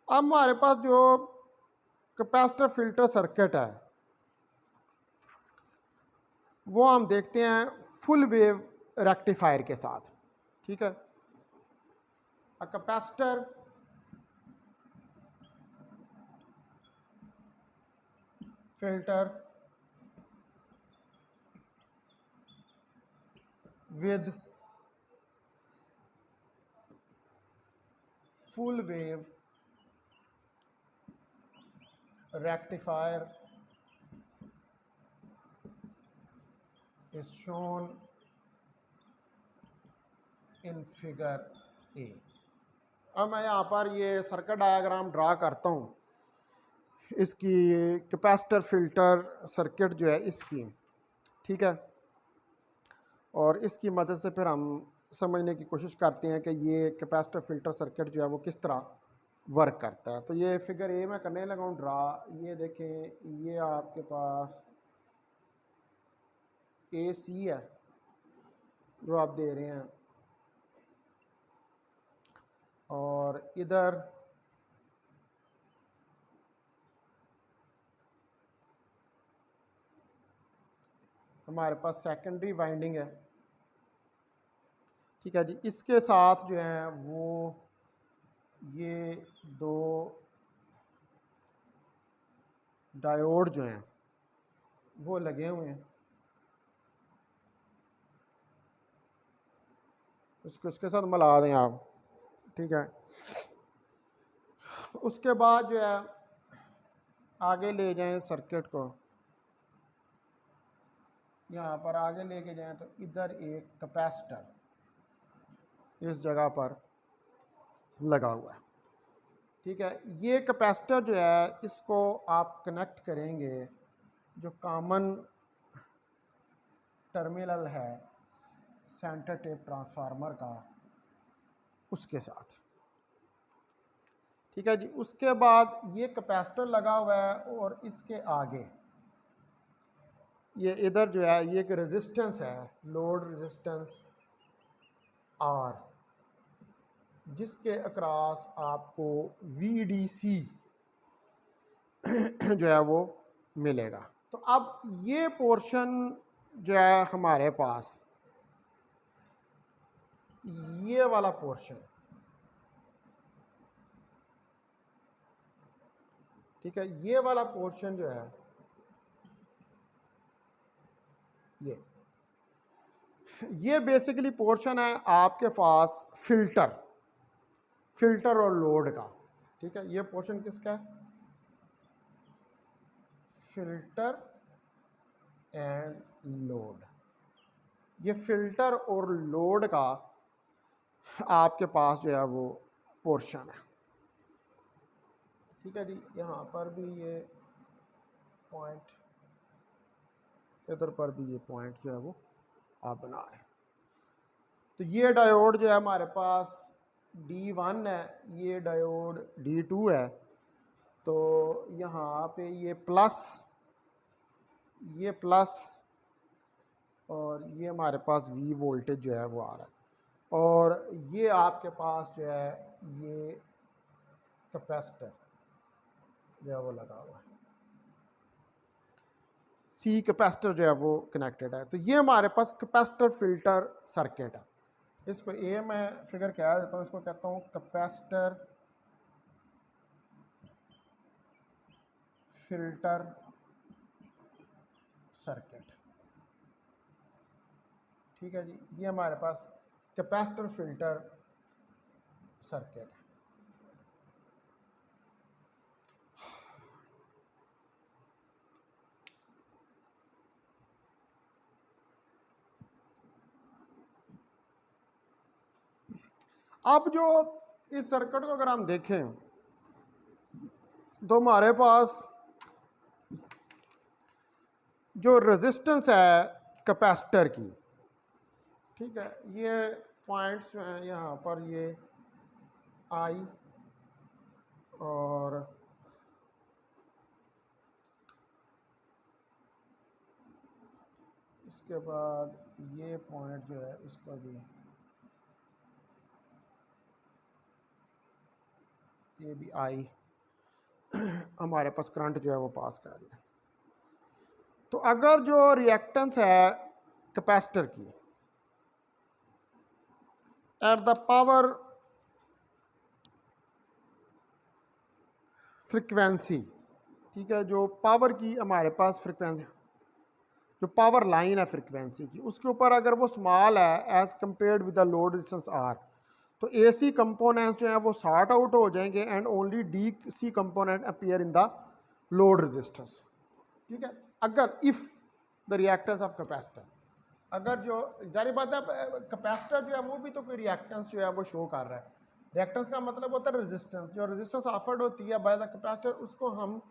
अब हमारे पास जो कैपेसिटर फिल्टर सर्किट है वो हम देखते हैं फुल वेव रेक्टिफायर के साथ। ठीक है, a capacitor filter with full wave rectifier is shown in figure A। अब मैं यहाँ पर ये सर्किट डायग्राम ड्रा करता हूँ इसकी कैपेसिटर फिल्टर सर्किट जो है इसकी। ठीक है, और इसकी मदद से फिर हम समझने की कोशिश करते हैं कि ये कैपेसिटर फिल्टर सर्किट जो है वो किस तरह वर्क करता है। तो ये फिगर ए में करने लगा हूँ ड्रा। ये देखें, ये आपके पास ए सी है जो आप दे रहे हैं, और इधर हमारे पास सेकेंडरी वाइंडिंग है। ठीक है जी, इसके साथ जो है वो ये दो डायोड जो हैं वो लगे हुए हैं। इसके साथ मिला दें आप। ठीक है, उसके बाद जो है आगे ले जाएं सर्किट को, यहाँ पर आगे लेके जाएं तो इधर एक कैपेसिटर इस जगह पर लगा हुआ है। ठीक है, ये कैपेसिटर जो है इसको आप कनेक्ट करेंगे जो कॉमन टर्मिनल है सेंटर टेप ट्रांसफार्मर का उसके साथ। ठीक है जी। उसके बाद ये कैपेसिटर लगा हुआ है और इसके आगे ये इधर जो है ये एक रेजिस्टेंस है, लोड रेजिस्टेंस आर, जिसके अक्रॉस आपको VDC जो है वो मिलेगा। तो अब ये पोर्शन जो है हमारे पास, ये वाला पोर्शन, ठीक है, ये वाला पोर्शन जो है ये बेसिकली पोर्शन है आपके पास फिल्टर और लोड का। ठीक है, ये पोर्शन किसका है? Filter and load. ये फिल्टर और लोड का आपके पास जो है वो पोर्शन है। ठीक है जी। यहाँ पर भी ये पॉइंट, इधर पर भी ये पॉइंट जो है वो आप बना रहे हैं। तो ये डायोड जो है हमारे पास D1 है, ये डायोड D2 है। तो यहाँ पे ये प्लस और ये हमारे पास V वोल्टेज जो है वो आ रहा है, और ये आपके पास जो है ये कैपेसिटर जो है वो लगा हुआ है, C कैपेसिटर जो है वो कनेक्टेड है। तो ये हमारे पास कैपेसिटर फिल्टर सर्किट है। इसको ए मैं फिगर कह देता हूँ, इसको कहता हूँ कैपेसिटर फिल्टर सर्किट। ठीक है जी, ये हमारे पास कैपेसिटर फिल्टर सर्किट है। अब जो इस सर्किट को अगर हम देखें तो हमारे पास जो रेजिस्टेंस है कैपेसिटर की, ठीक है, ये पॉइंट्स जो हैं यहाँ पर, ये I और इसके बाद ये पॉइंट जो है इसका भी, ये भी I हमारे पास करंट जो है वो पास कर रही है। तो अगर जो रिएक्टेंस है कैपेसिटर की एट द पावर फ्रिक्वेंसी, ठीक है, जो पावर की हमारे पास फ्रिक्वेंसी, जो पावर लाइन है फ्रिक्वेंसी की, उसके ऊपर अगर वो स्मॉल है as compared with the load resistance R, तो AC कंपोनेंट्स जो हैं वो सॉर्ट आउट हो जाएंगे and only DC component appear in the load resistance. ठीक है, अगर if the reactance of capacitor, अगर जो जारी बात है कैपेसिटर जो है वो भी तो कोई रिएक्टेंस जो है वो शो कर रहा है। रिएक्टेंस का मतलब होता है रेजिस्टेंस, जो रेजिस्टेंस ऑफर्ड होती है बाय द कैपेसिटर उसको हम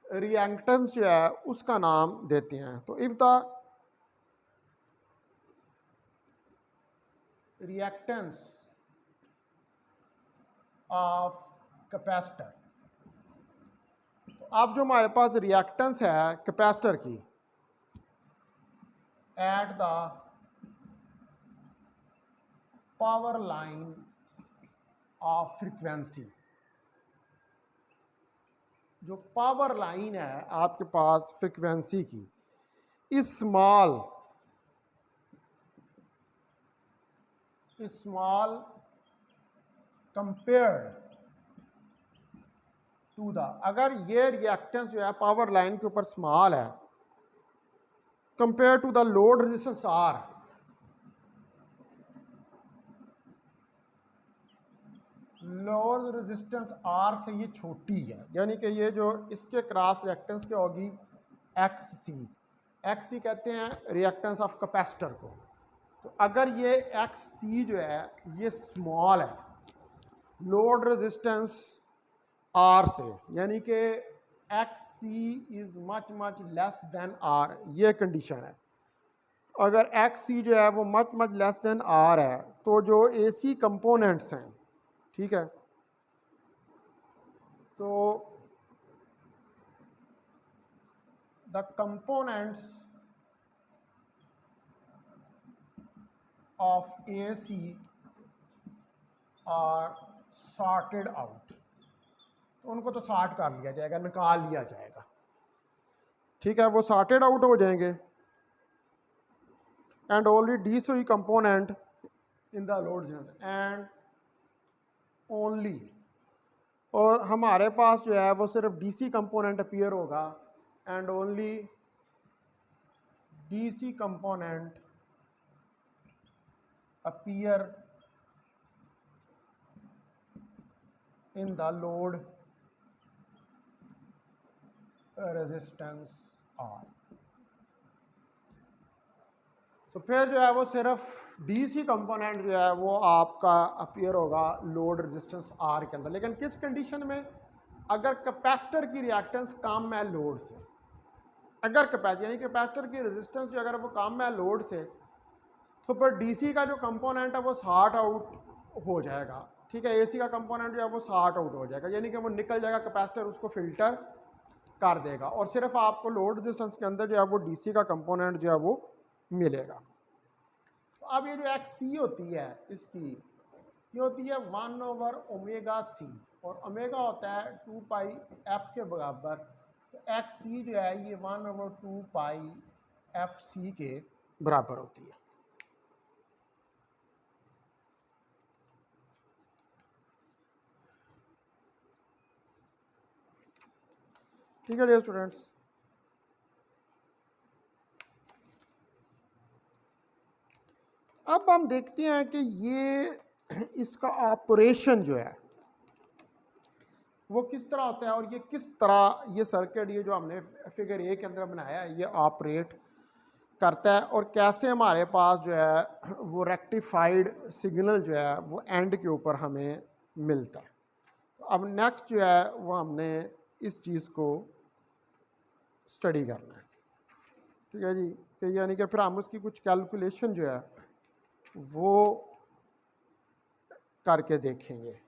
रिएक्टेंस जो है उसका नाम देते हैं। तो if the reactance of capacitor, तो अब जो हमारे पास रिएक्टेंस है कैपेसिटर की at the power line of frequency, जो पावर लाइन है आपके पास फ्रीक्वेंसी की, इस स्मॉल कंपेयर्ड टू द, अगर ये रिएक्टेंस जो है पावर लाइन के ऊपर स्मॉल है compare to the load resistance R, load resistance R से ये छोटी है, यानी कि ये जो इसके क्रॉस रिएक्टेंस क्या होगी XC कहते हैं रिएक्टेंस ऑफ कैपेसिटर को। तो अगर ये XC जो है ये स्मॉल है लोड रेजिस्टेंस आर से, यानी कि XC is much less than R, ये कंडीशन है। अगर XC जो है वो मच लेस देन आर है तो जो AC कंपोनेंट्स हैं, ठीक है, तो the components of AC are sorted out, तो उनको तो सॉर्ट कर लिया जाएगा, निकाल लिया जाएगा, ठीक है, वो सॉर्टेड आउट हो जाएंगे। And only DC component in the load and only, और हमारे पास जो है वो सिर्फ DC कंपोनेंट अपीयर होगा, and only DC component appear in the load resistance R। तो फिर जो है वो सिर्फ DC कंपोनेंट जो है वो आपका अपीयर होगा लोड रेजिस्टेंस R के अंदर, लेकिन किस कंडीशन में, अगर कैपेसिटर की रिएक्टेंस कम है लोड से, अगर कैपेसिटर यानी कैपेसिटर की रेजिस्टेंस जो अगर वो कम है लोड से, तो फिर DC का जो कंपोनेंट है वो सॉर्ट आउट हो जाएगा, ठीक है, AC का कंपोनेंट जो है वो सॉर्ट आउट हो जाएगा, यानी कि वो निकल जाएगा, कैपेसिटर उसको फिल्टर कर देगा, और सिर्फ आपको लोड रेजिस्टेंस के अंदर जो है वो DC का कंपोनेंट जो है वो मिलेगा। तो अब ये जो XC होती है इसकी, ये होती है 1/ωc, और ओमेगा होता है 2πf के बराबर, तो XC जो है ये 1/2πfc के बराबर होती है। ठीक है डियर स्टूडेंट्स, अब हम देखते हैं कि ये इसका ऑपरेशन जो है वो किस तरह होता है, और ये किस तरह ये सर्किट ये जो हमने फिगर ए के अंदर बनाया है ये ऑपरेट करता है, और कैसे हमारे पास जो है वो रेक्टिफाइड सिग्नल जो है वो एंड के ऊपर हमें मिलता है। तो अब नेक्स्ट जो है वो हमने इस चीज़ को स्टडी करना है, ठीक है जी, कि यानी कि फिर हम उसकी कुछ कैलकुलेशन जो है वो करके देखेंगे।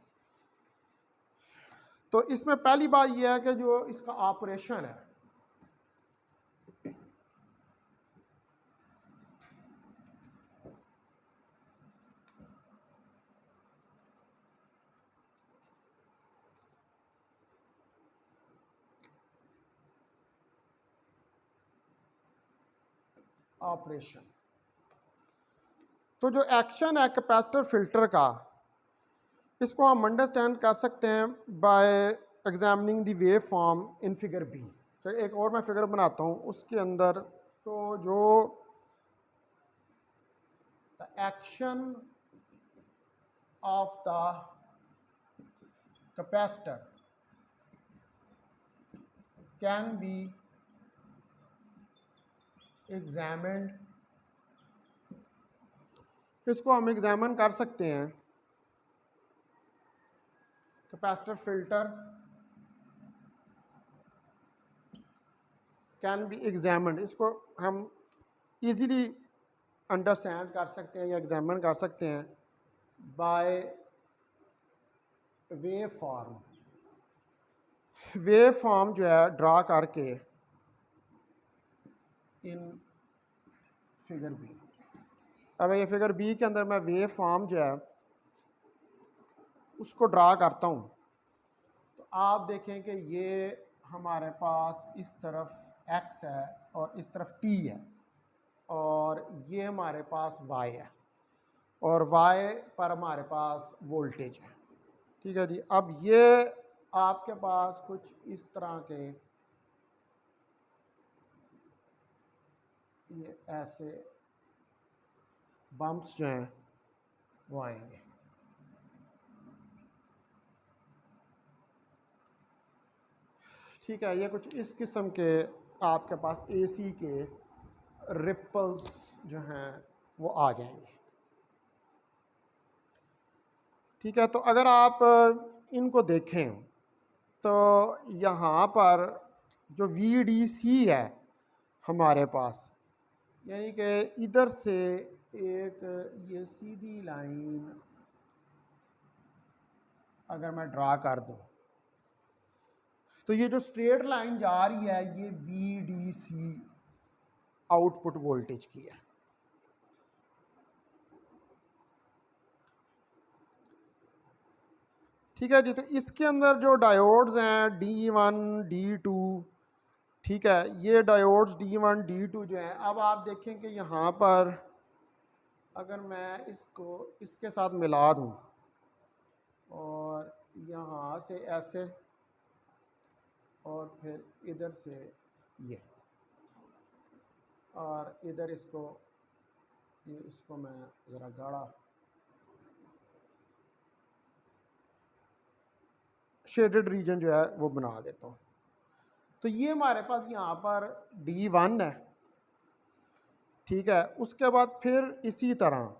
तो इसमें पहली बात यह है कि जो इसका ऑपरेशन है, ऑपरेशन, तो जो एक्शन है कैपेसिटर फिल्टर का, इसको हम अंडरस्टैंड कर सकते हैं by examining the waveform in figure B. तो एक और मैं फिगर बनाता हूँ उसके अंदर, तो जो the action of the capacitor can be examined, इसको हम एग्जामिन कर सकते हैं, capacitor filter can be examined, इसको हम इजीली अंडरस्टैंड कर सकते हैं या एग्जामिन कर सकते हैं by wave form, wave form जो है ड्रा करके इन फिगर बी। अब ये फिगर बी के अंदर मैं वेव फॉर्म जो है उसको ड्रा करता हूँ, तो आप देखें कि ये हमारे पास इस तरफ x है और इस तरफ t है, और ये हमारे पास y है, और y पर हमारे पास वोल्टेज है, ठीक है जी। अब ये आपके पास कुछ इस तरह के ये ऐसे बम्प्स जो हैं वो आएंगे, ठीक है, ये कुछ इस किस्म के आपके पास AC के रिपल्स जो हैं वो आ जाएंगे, ठीक है। तो अगर आप इनको देखें तो यहाँ पर जो VDC है हमारे पास, यानी कि इधर से एक ये सीधी लाइन अगर मैं ड्रा कर दूँ, तो ये जो स्ट्रेट लाइन जा रही है ये VDC आउटपुट वोल्टेज की है। ठीक है जी। तो इसके अंदर जो डायोड्स हैं D1 D2, ठीक है, ये डायोड्स D1 D2 जो हैं, अब आप देखें कि यहाँ पर अगर मैं इसको इसके साथ मिला दूँ और यहाँ से ऐसे और फिर इधर से ये और इधर इसको मैं ज़रा गाढ़ा शेडेड रीजन जो है वो बना देता हूँ। तो ये हमारे पास यहाँ पर D1 है, ठीक है। उसके बाद फिर इसी तरह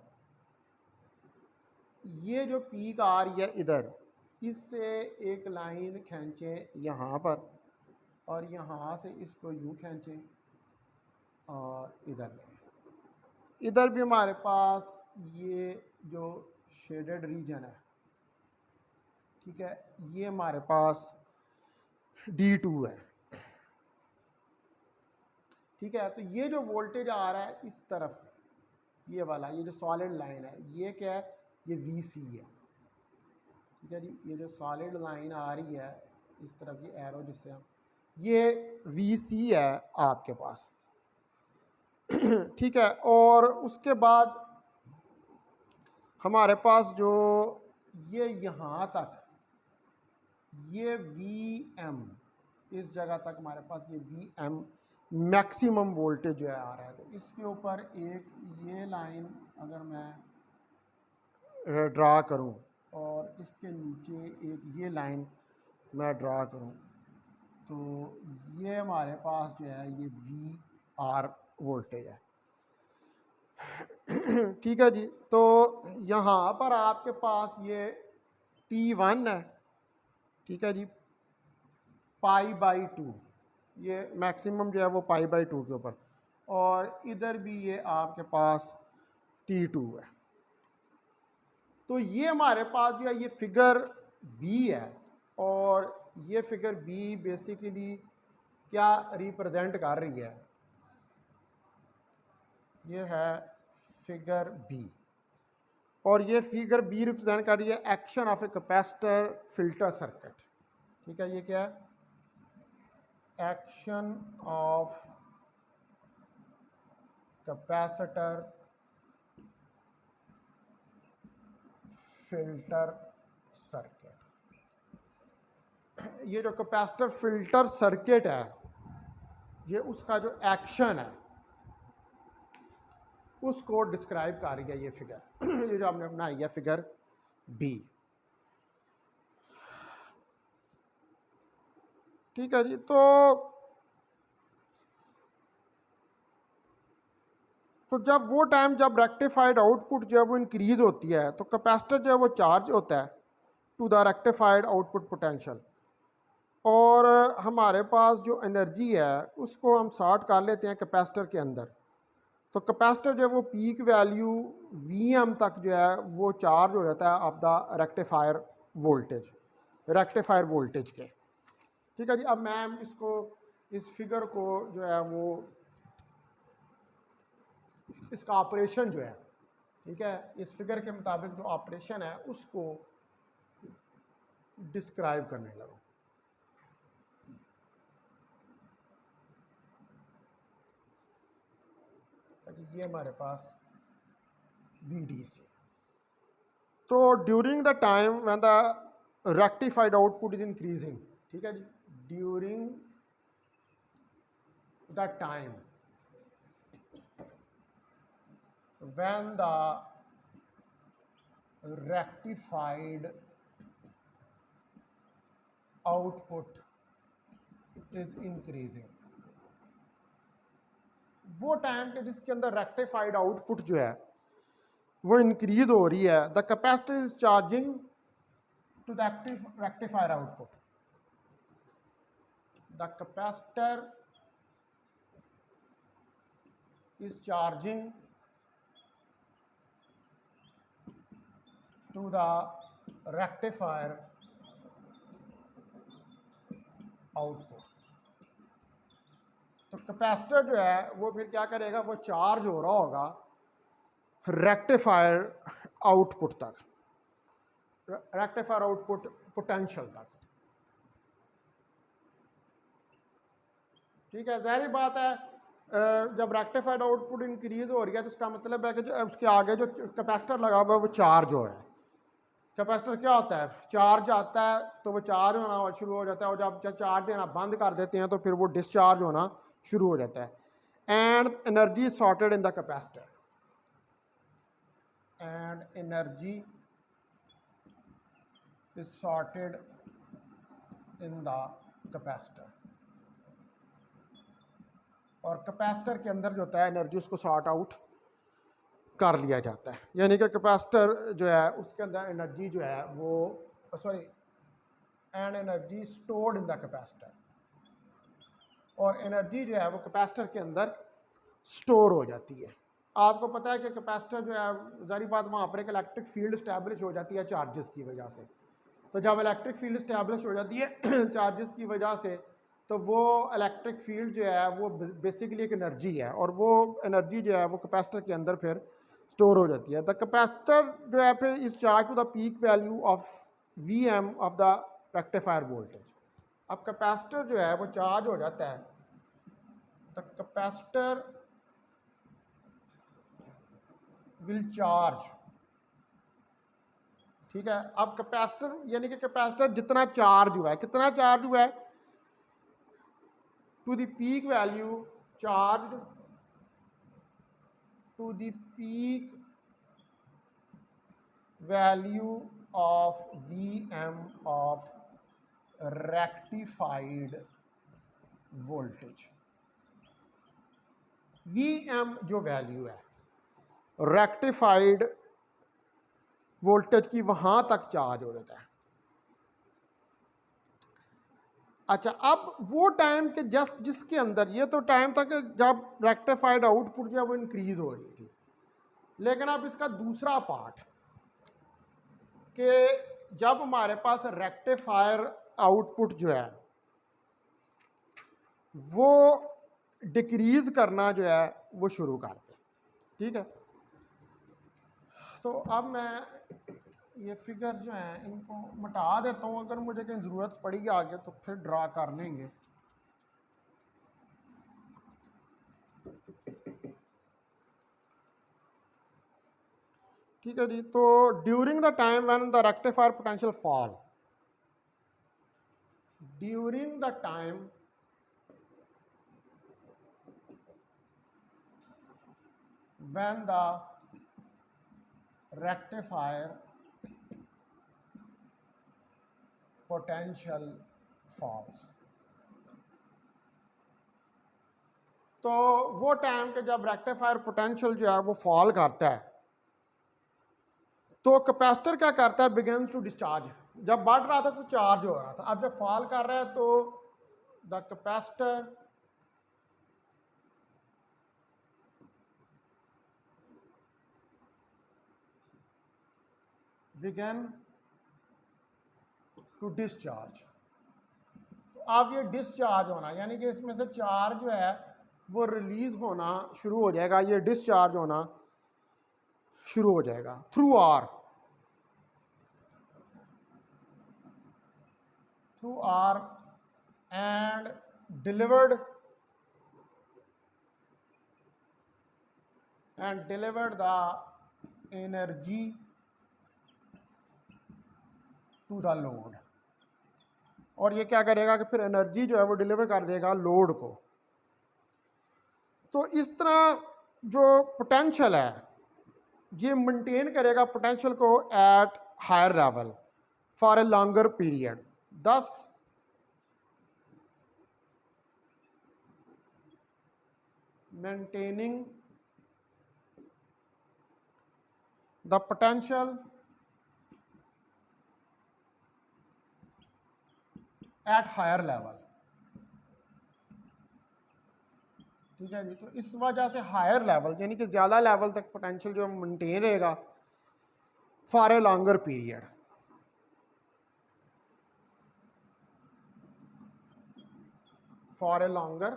ये जो पीक आ रही है इधर, इससे एक लाइन खींचें यहाँ पर और यहाँ से इसको यूँ खींचें और इधर लें। इधर भी हमारे पास ये जो शेडेड रीजन है, ठीक है, ये हमारे पास D2 है, ठीक है। तो ये जो वोल्टेज आ रहा है इस तरफ, ये वाला, ये जो सॉलिड लाइन है, ये क्या है, ये VC है, ठीक है जी। ये जो सॉलिड लाइन आ रही है इस तरफ, ये एरो जिससे हम, ये VC है आपके पास, ठीक है। और उसके बाद हमारे पास जो ये यहाँ तक ये VM, इस जगह तक हमारे पास ये VM मैक्सिमम वोल्टेज जो है आ रहा है। तो इसके ऊपर एक ये लाइन अगर मैं ड्रा करूं और इसके नीचे एक ये लाइन मैं ड्रा करूं, तो ये हमारे पास जो है ये VR वोल्टेज है, ठीक है जी। तो यहाँ पर आपके पास ये T1 है, ठीक है जी, π/2, ये मैक्सिमम जो है वो π/2 के ऊपर, और इधर भी ये आपके पास T2 है। तो ये हमारे पास जो है ये फिगर B है, और ये फिगर B बेसिकली क्या रिप्रेजेंट कर रही है, ये है फिगर B, और ये फिगर B रिप्रेजेंट कर रही है action of a capacitor filter circuit, ठीक है। ये क्या है, action of capacitor filter circuit. ये जो कैपेसिटर फिल्टर सर्किट है, ये उसका जो एक्शन है उसको डिस्क्राइब कर रही है ये फिगर, ये जो हमने बनाई है फिगर B, ठीक है जी। तो जब वो टाइम जब रेक्टिफाइड आउटपुट जो है वो इंक्रीज होती है, तो कैपेसिटर जो है वो चार्ज होता है to the rectified output potential, और हमारे पास जो एनर्जी है उसको हम सॉर्ट कर लेते हैं कैपेसिटर के अंदर। तो कैपेसिटर जो है वो पीक वैल्यू VM तक जो है वो चार्ज हो जाता है ऑफ द रेक्टिफायर वोल्टेज के, ठीक है जी। अब मैं इसको इस फिगर को जो है वो इसका ऑपरेशन जो है, ठीक है, इस फिगर के मुताबिक जो ऑपरेशन है उसको डिस्क्राइब करने लगा। ये हमारे पास VDC। तो during the time when the rectified output is increasing, ठीक है जी, during the time when the rectified output is increasing, वो टाइम के जिसके अंदर रेक्टिफाइड आउटपुट जो है वो इंक्रीज हो रही है, the capacitor is charging to the active rectifier output, the capacitor is charging to the rectifier output. तो कैपेसिटर जो है वो फिर क्या करेगा, वो चार्ज हो रहा होगा रेक्टिफायर आउटपुट तक, रेक्टिफायर आउटपुट पोटेंशियल तक। ठीक है, ज़ाहिर बात है जब रेक्टिफाइड आउटपुट इंक्रीज हो रही है तो उसका मतलब है कि जो उसके आगे जो कैपेसिटर लगा हुआ है वो चार्ज हो रहा है। कैपेसिटर क्या होता है, चार्ज आता है तो वो चार्ज होना शुरू हो जाता है, और जब चार्ज देना बंद कर देते हैं तो फिर वो डिस्चार्ज होना शुरू हो जाता है। And energy sorted in the capacitor, and energy is sorted in the capacitor. और कैपेसिटर के अंदर जो होता है एनर्जी उसको सॉर्ट आउट कर लिया जाता है, यानी कि कैपेसिटर जो है उसके अंदर एनर्जी जो है वो sorry and energy stored in the capacitor, और एनर्जी जो है वो कैपेसिटर के अंदर स्टोर हो जाती है। आपको पता है कि कैपेसिटर जो है ज़ाहिर बात वहाँ पर एक इलेक्ट्रिक फील्ड इस्टेब्लिश हो जाती है चार्जेस की वजह से। तो जब इलेक्ट्रिक फील्ड इस्टेब्लिश हो जाती है चार्जेस की वजह से, तो वो इलेक्ट्रिक फील्ड जो है वो बेसिकली एक एनर्जी है, और वो एनर्जी जो है वो कैपेसिटर के अंदर फिर स्टोर हो जाती है। द कैपेसिटर जो है फिर is charge to the peak value of V M of the rectifier voltage. अब कैपेसिटर जो है वो चार्ज हो जाता है, द कैपेसिटर विल चार्ज। ठीक है, अब कैपेसिटर यानी कि कैपेसिटर जितना चार्ज हुआ है, कितना चार्ज हुआ है, to the peak value charge to the peak value of V M of rectified voltage. V M जो वैल्यू है रेक्टिफाइड वोल्टेज की वहां तक चार्ज हो जाता है। अच्छा, अब वो टाइम के जस्ट जिसके अंदर ये तो टाइम था कि जब रेक्टिफाइड आउटपुट जो है वो इंक्रीज हो रही थी, लेकिन अब इसका दूसरा पार्ट कि जब हमारे पास रेक्टिफायर आउटपुट जो है वो डिक्रीज करना जो है वो शुरू कर दे। ठीक है, तो अब मैं ये फिगर जो हैं इनको मिटा देता हूँ, अगर मुझे कहीं ज़रूरत पड़ी आगे तो फिर ड्रा कर लेंगे। ठीक है जी, तो during the time when the rectifier potential fall, during the time when the rectifier potential falls, तो वो टाइम के जब रेक्टिफायर पोटेंशियल जो है वो फॉल करता है तो कैपेसिटर क्या करता है, बिगिंस टू डिस्चार्ज। जब बढ़ रहा था तो चार्ज हो रहा था, अब जब फॉल कर रहा है तो the capacitor begin to discharge. तो अब ये डिस्चार्ज होना यानी कि इसमें से चार्ज जो है वो रिलीज होना शुरू हो जाएगा, ये डिस्चार्ज होना शुरू हो जाएगा through R and delivered the energy to the load. और ये क्या करेगा कि फिर एनर्जी जो है वो डिलीवर कर देगा लोड को। तो इस तरह जो पोटेंशियल है ये मेंटेन करेगा पोटेंशियल को at higher level for a longer period, thus maintaining the potential at higher level। ठीक है जी, तो इस वजह से हायर लेवल यानी कि ज़्यादा लेवल तक पोटेंशियल जो मेंटेन रहेगा for a longer period. For a longer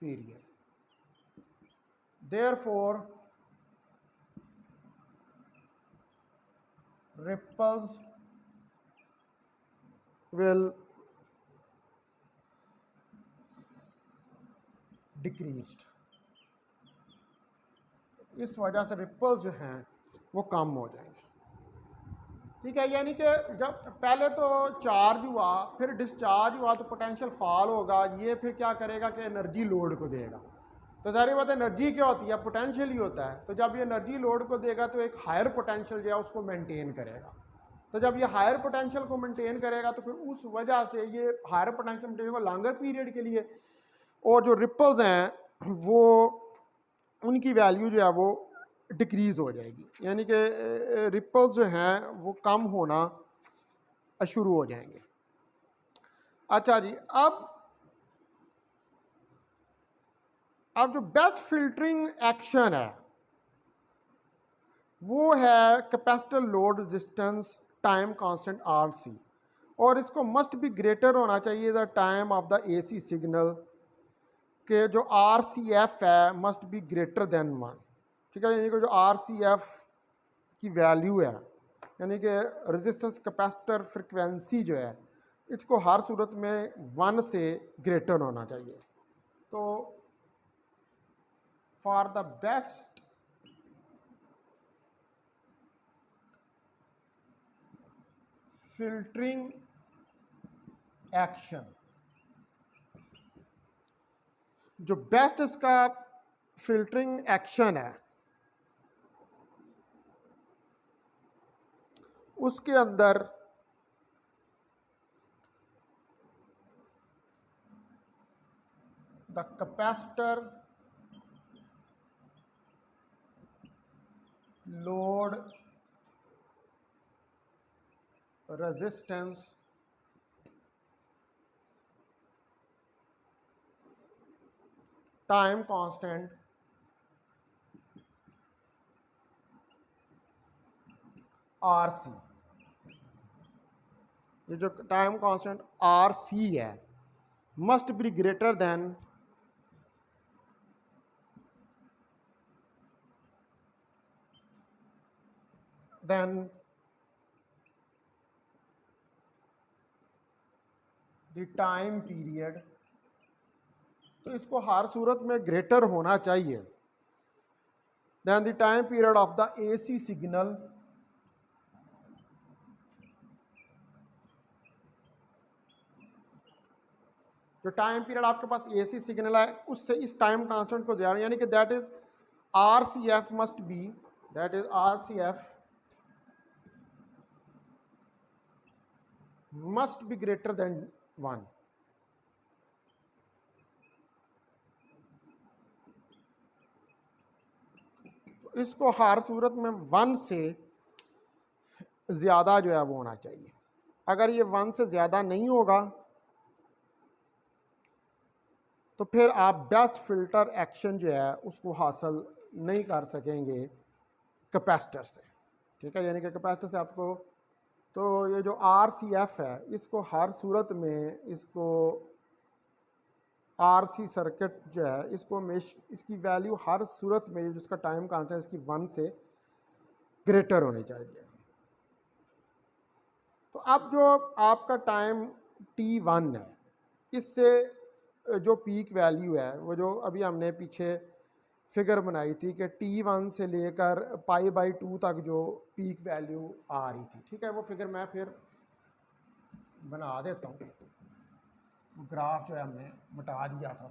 period, therefore ripples will decreased। इस वजह से रिपल्स जो हैं वो कम हो जाएंगे। ठीक है, यानी कि जब पहले तो चार्ज हुआ फिर डिस्चार्ज हुआ तो पोटेंशियल फॉल होगा, ये फिर क्या करेगा कि एनर्जी लोड को देगा। तो सारी बात एनर्जी क्या होती है, पोटेंशियल ही होता है। तो जब ये एनर्जी लोड को देगा तो एक हायर पोटेंशियल जो है उसको मेंटेन करेगा। तो जब ये हायर पोटेंशियल को मेंटेन करेगा तो फिर उस वजह से ये हायर पोटेंशियल मेंटेन होगा लॉन्गर पीरियड के लिए, और जो रिपल्स हैं वो उनकी वैल्यू जो है वो डिक्रीज़ हो जाएगी, यानी कि रिपल्स जो हैं वो कम होना शुरू हो जाएंगे। अच्छा जी, अब जो बेस्ट फिल्टरिंग एक्शन है वो है capacitor load resistance time constant RC, और इसको मस्ट बी ग्रेटर होना चाहिए the time of the AC signal, के जो RCF है मस्ट बी ग्रेटर देन 1। ठीक है, यानी कि जो RCF की वैल्यू है, यानी कि रेजिस्टेंस कैपेसिटर फ्रिक्वेंसी जो है, इसको हर सूरत में 1 से ग्रेटर होना चाहिए। तो for the best filtering action, जो बेस्ट इसका फिल्टरिंग एक्शन है उसके अंदर the capacitor load resistance time constant RC, ये जो टाइम कांस्टेंट RC है must be greater than the time period. तो इसको हर सूरत में ग्रेटर होना चाहिए than the time period of the AC signal, जो टाइम पीरियड आपके पास AC सिग्नल है उससे इस टाइम कांस्टेंट को ज़्यादा, यानी कि that is RCF must be, that is RCF must be greater then 1। तो इसको हर सूरत में 1 से ज़्यादा जो है वो होना चाहिए। अगर ये 1 से ज़्यादा नहीं होगा तो फिर आप बेस्ट फिल्टर एक्शन जो है उसको हासिल नहीं कर सकेंगे कैपेसिटर से। ठीक है, यानी कि कैपेसिटर से आपको, तो ये जो RCF है इसको हर सूरत में, इसको RC सर्किट जो है इसको इसकी वैल्यू हर सूरत में जिसका टाइम कांस्टेंट है इसकी 1 से ग्रेटर होनी चाहिए। तो अब जो आपका टाइम T1 है, इससे जो पीक वैल्यू है वो जो अभी हमने पीछे फिगर बनाई थी कि T1 से लेकर π/2 तक जो पीक वैल्यू आ रही थी। ठीक है, वो फिगर मैं फिर बना देता हूँ, ग्राफ जो है हमने मिटा दिया था।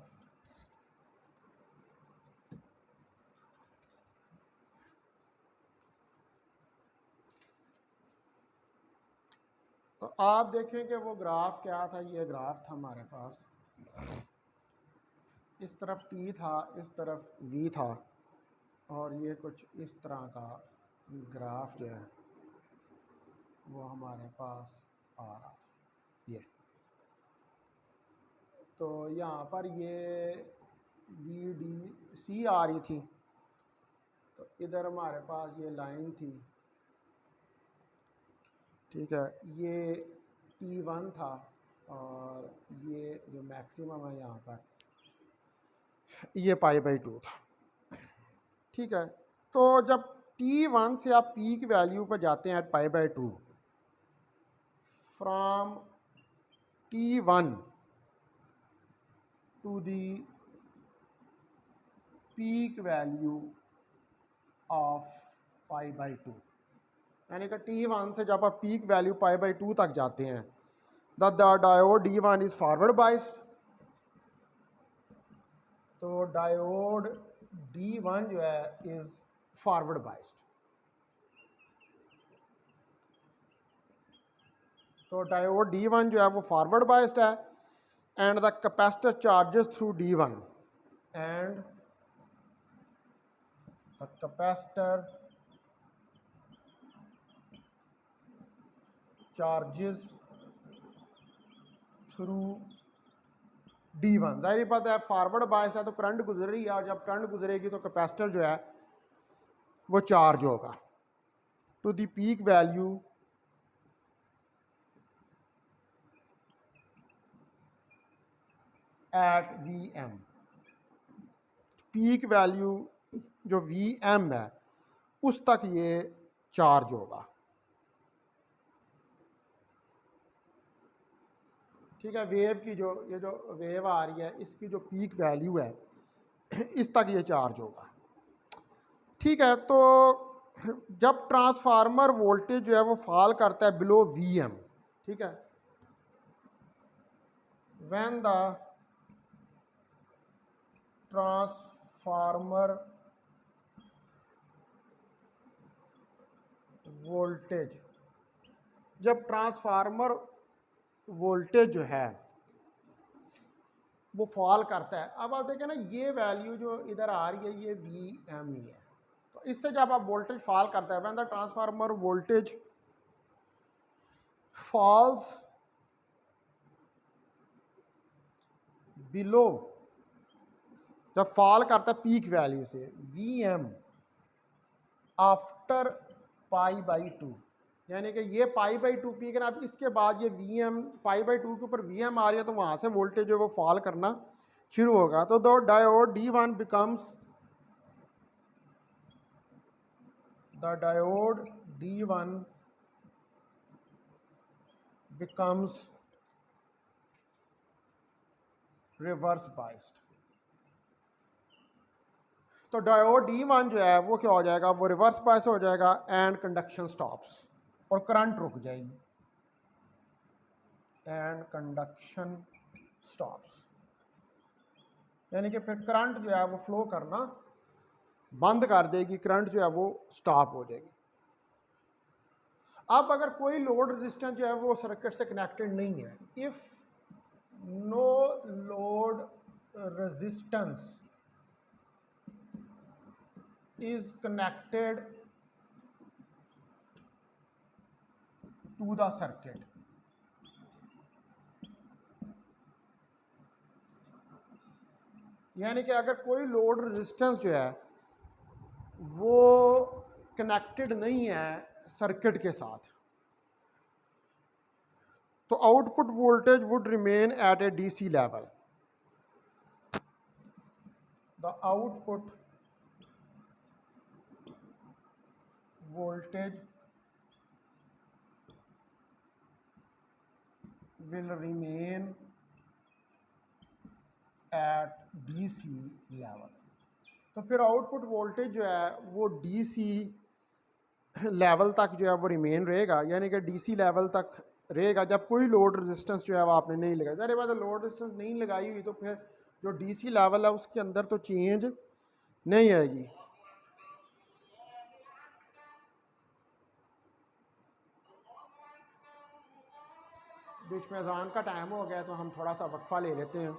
तो आप देखें कि वो ग्राफ क्या था। ये ग्राफ था हमारे पास, इस तरफ T था, इस तरफ V था, और ये कुछ इस तरह का ग्राफ जो है वो हमारे पास आ रहा था। ये तो यहाँ पर ये VDC आ रही थी, तो इधर हमारे पास ये लाइन थी। ठीक है, ये T1 था, और ये जो मैक्सिमम है यहाँ पर ये π/2 था। ठीक है, तो जब t1 से आप पीक वैल्यू पर जाते हैं at π/2 from t1 to the peak value of π/2, यानी कि t1 से जब आप पीक वैल्यू π/2 तक जाते हैं the diode D1 is forward biased. तो डायोड D1 जो है इज फॉरवर्ड बाइस्ड। तो डायोड D1 जो है वो फॉरवर्ड बाइस्ड है and the capacitor charges through D1 and the capacitor charges through D1। जाहिर बात है फॉरवर्ड बायस है तो करंट गुजर रही है, और जब करंट गुजरेगी तो कैपेसिटर जो है वो चार्ज होगा to the peak value at VM। Peak value जो VM है उस तक ये चार्ज होगा। ठीक है, वेव की जो ये जो वेव आ रही है इसकी जो पीक वैल्यू है इस तक ये चार्ज होगा। ठीक है, तो जब ट्रांसफार्मर वोल्टेज जो है वो फॉल करता है बिलो VM, ठीक है, व्हेन द ट्रांसफार्मर वोल्टेज, जब ट्रांसफार्मर वोल्टेज जो है वो फॉल करता है, अब आप देखें ना ये वैल्यू जो इधर आ रही है ये VM ही है, तो इससे जब आप वोल्टेज फॉल करता है when the transformer voltage falls below, जब फॉल करता है पीक वैल्यू से VM आफ्टर π/2, यानी कि ये π/2 पीक है, अब इसके बाद ये VM π/2 के ऊपर VM आ रही है तो वहाँ से वोल्टेज जो है वो फॉल करना शुरू होगा। तो the diode D1 becomes, the diode D1 becomes reverse biased. तो डायोड D1 जो है वो क्या हो जाएगा, वो रिवर्स बाइस हो जाएगा एंड कंडक्शन स्टॉप्स, और करंट रुक जाएगी एंड कंडक्शन स्टॉप्स, यानी कि फिर करंट जो है वो फ्लो करना बंद कर देगी, करंट जो है वो स्टॉप हो जाएगी। अब अगर कोई लोड रेजिस्टेंस जो है वो सर्किट से कनेक्टेड नहीं है, if no load resistance is connected to the circuit, यानी कि अगर कोई लोड रेजिस्टेंस जो है वो कनेक्टेड नहीं है सर्किट के साथ, तो output voltage would remain at A DC level. The output voltage will remain at DC level। तो फिर आउटपुट वोल्टेज जो है वो DC लेवल तक जो है वो रिमेन रहेगा, यानी कि DC लेवल तक रहेगा जब कोई लोड रेजिस्टेंस जो है वो आपने नहीं लगाई। सारी बात है लोड रेजिस्टेंस नहीं लगाई हुई तो फिर जो DC लेवल है उसके अंदर तो चेंज नहीं आएगी। बीच में अज़ान का टाइम हो गया तो हम थोड़ा सा वक्फा ले लेते हैं।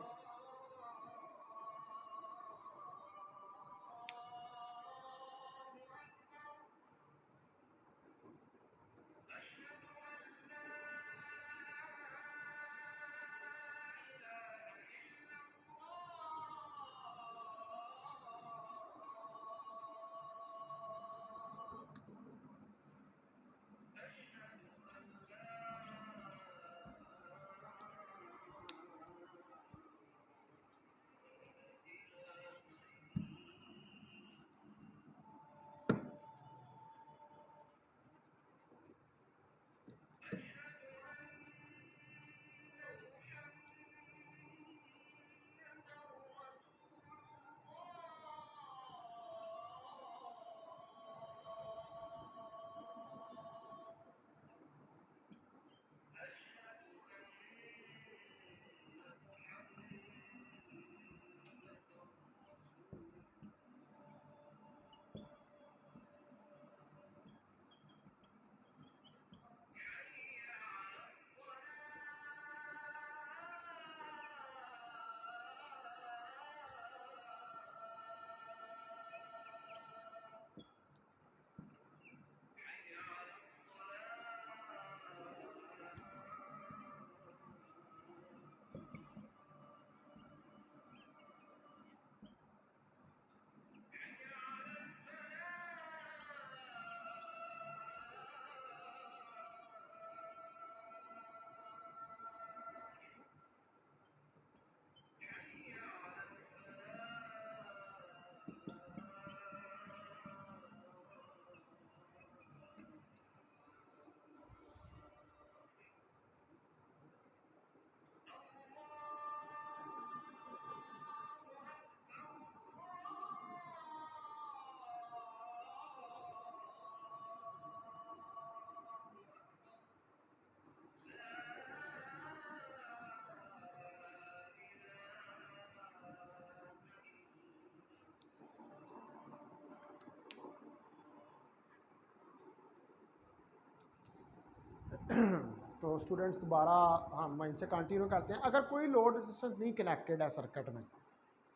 तो स्टूडेंट्स दोबारा हम इनसे कंटिन्यू करते हैं। अगर कोई लोड रेजिस्टेंस नहीं कनेक्टेड है सर्किट में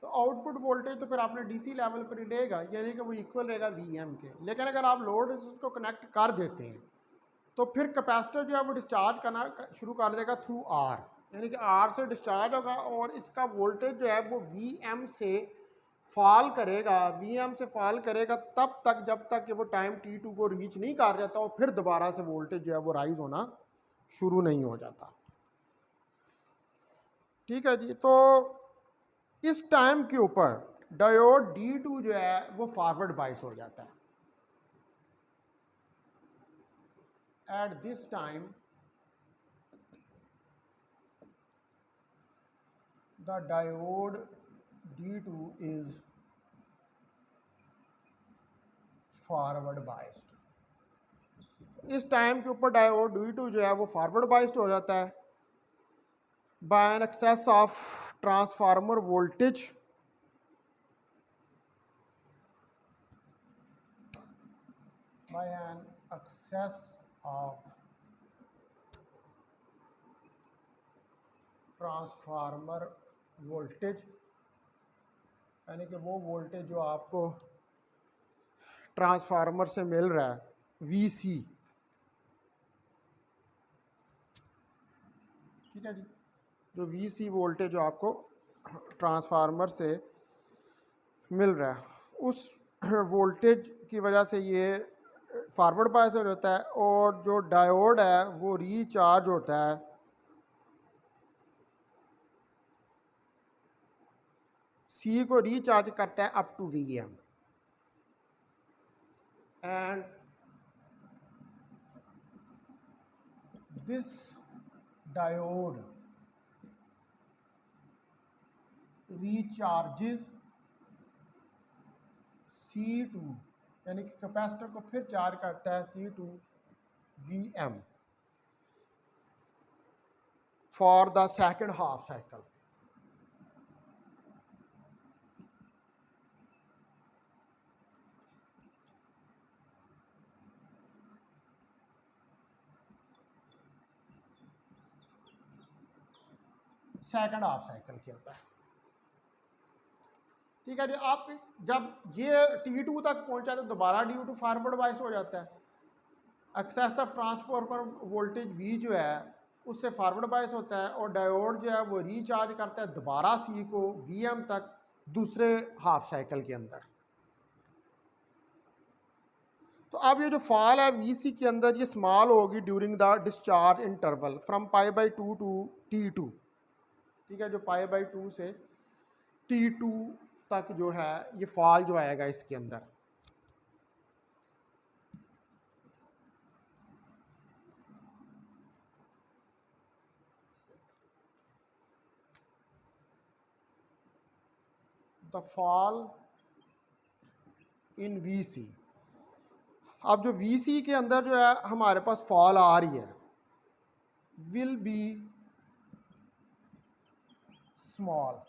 तो आउटपुट वोल्टेज तो फिर आपने डीसी लेवल पर ही रहेगा, यानी कि वो इक्वल रहेगा वीएम के। लेकिन अगर आप लोड रेजिस्टेंस को कनेक्ट कर देते हैं तो फिर कैपेसिटर जो है वो डिस्चार्ज करना शुरू कर देगा थ्रू आर, यानी कि आर से डिस्चार्ज होगा और इसका वोल्टेज जो है वो वीएम से फॉल करेगा, वीएम से फॉल करेगा तब तक जब तक कि वो टाइम T2 को रीच नहीं कर जाता और फिर दोबारा से वोल्टेज जो है वो राइज होना शुरू नहीं हो जाता। ठीक है जी। तो इस टाइम के ऊपर डायोड D2 जो है वो फॉरवर्ड बाइस हो जाता है। At this time the diode D2 is forward biased. इस टाइम के ऊपर डायोड D2 जो है वो फॉरवर्ड बाइस्ड हो जाता है by an excess of transformer voltage by an excess of transformer voltage, यानी कि वो वोल्टेज जो आपको ट्रांसफार्मर से मिल रहा है VC। ठीक है जी। जो VC वोल्टेज जो आपको ट्रांसफार्मर से मिल रहा है उस वोल्टेज की वजह से ये फॉरवर्ड बायस हो जाता है और जो डायोड है वो रीचार्ज होता है C को रीचार्ज करता है up to VM and this diode recharges C2, यानी कि कैपेसिटर को फिर चार्ज करता है C2 VM for the second half cycle. Second half cycle के अंदर। ठीक है जी। आप जब ये T2 तक पहुंचा तो दोबारा D2 फॉरवर्ड बाइस हो जाता है। Excess of transformer voltage V जो है उससे फॉरवर्ड बाइस होता है और डायोड जो है वो रीचार्ज करता है दोबारा C को VM तक दूसरे हाफ साइकिल के अंदर। तो अब ये जो फॉल है VC के अंदर ये स्मॉल होगी during the discharge interval from π/2 to T2। ठीक है। जो π/2 से T2 तक जो है ये फॉल जो आएगा इसके अंदर। The fall in VC। अब जो VC के अंदर जो है हमारे पास फॉल आ रही है विल बी स्मॉल।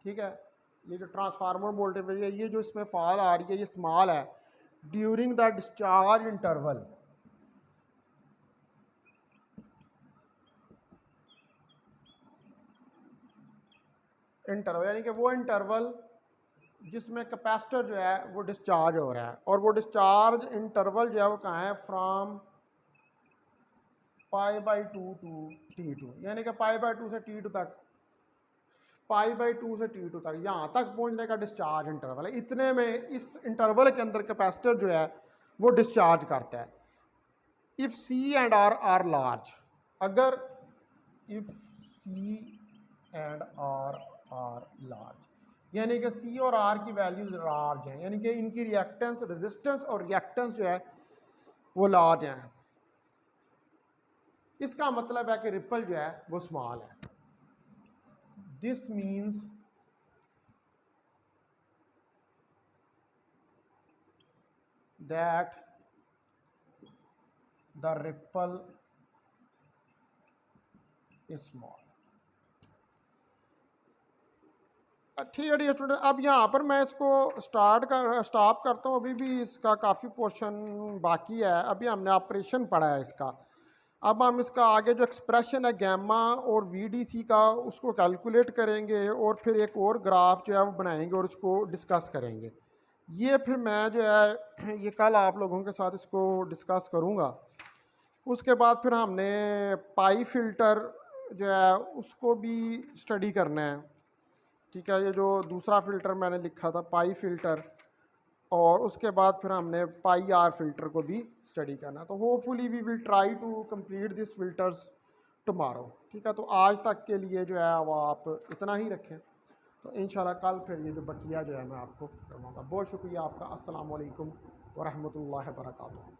ठीक है। ये जो ट्रांसफार्मर वोल्टेज है ये जो इसमें फॉल आ रही है ये स्मॉल है ड्यूरिंग द डिस्चार्ज इंटरवल। यानी कि वो इंटरवल जिसमें कैपेसिटर जो है वो डिस्चार्ज हो रहा है और वो डिस्चार्ज इंटरवल जो है वो कहाँ है फ्रॉम π/2 टू T2, यानी कि π/2 से T2 तक, π/2 से T2 तक यहाँ तक पहुँचने का डिस्चार्ज इंटरवल है। इतने में इस इंटरवल के अंदर कैपेसिटर जो है वो डिस्चार्ज करता है। If C and R are large, अगर if C and R are large, यानी कि C और R की वैल्यूज लार्ज हैं, यानी कि इनकी रिएक्टेंस रेजिस्टेंस और रिएक्टेंस जो है वो लार्ज हैं। इसका मतलब है कि रिपल जो है वो स्मॉल है। This means that the ripple is small. ठीक है जी स्टूडेंट। अब यहाँ पर मैं इसको स्टॉप करता हूँ। अभी भी इसका काफ़ी पोर्शन बाकी है। अभी हमने ऑपरेशन पढ़ा है इसका। अब हम इसका आगे जो एक्सप्रेशन है गैमा और वीडीसी का उसको कैलकुलेट करेंगे और फिर एक और ग्राफ जो है वो बनाएंगे और उसको डिस्कस करेंगे। ये फिर मैं जो है ये कल आप लोगों के साथ इसको डिस्कस करूँगा। उसके बाद फिर हमने पाई फिल्टर जो है उसको भी स्टडी करना है। ठीक है, ये जो दूसरा फ़िल्टर मैंने लिखा था पाई फ़िल्टर, और उसके बाद फिर हमने पाई आर फिल्टर को भी स्टडी करना। तो hopefully we will try to complete this filters tomorrow. ठीक है, तो आज तक के लिए जो है वो आप इतना ही रखें, तो इंशाल्लाह कल फिर ये जो बकिया जो है मैं आपको करवाऊँगा। बहुत शुक्रिया आपका। अस्सलाम वालेकुम वरहमतुल्लाहि वबरकातुहू।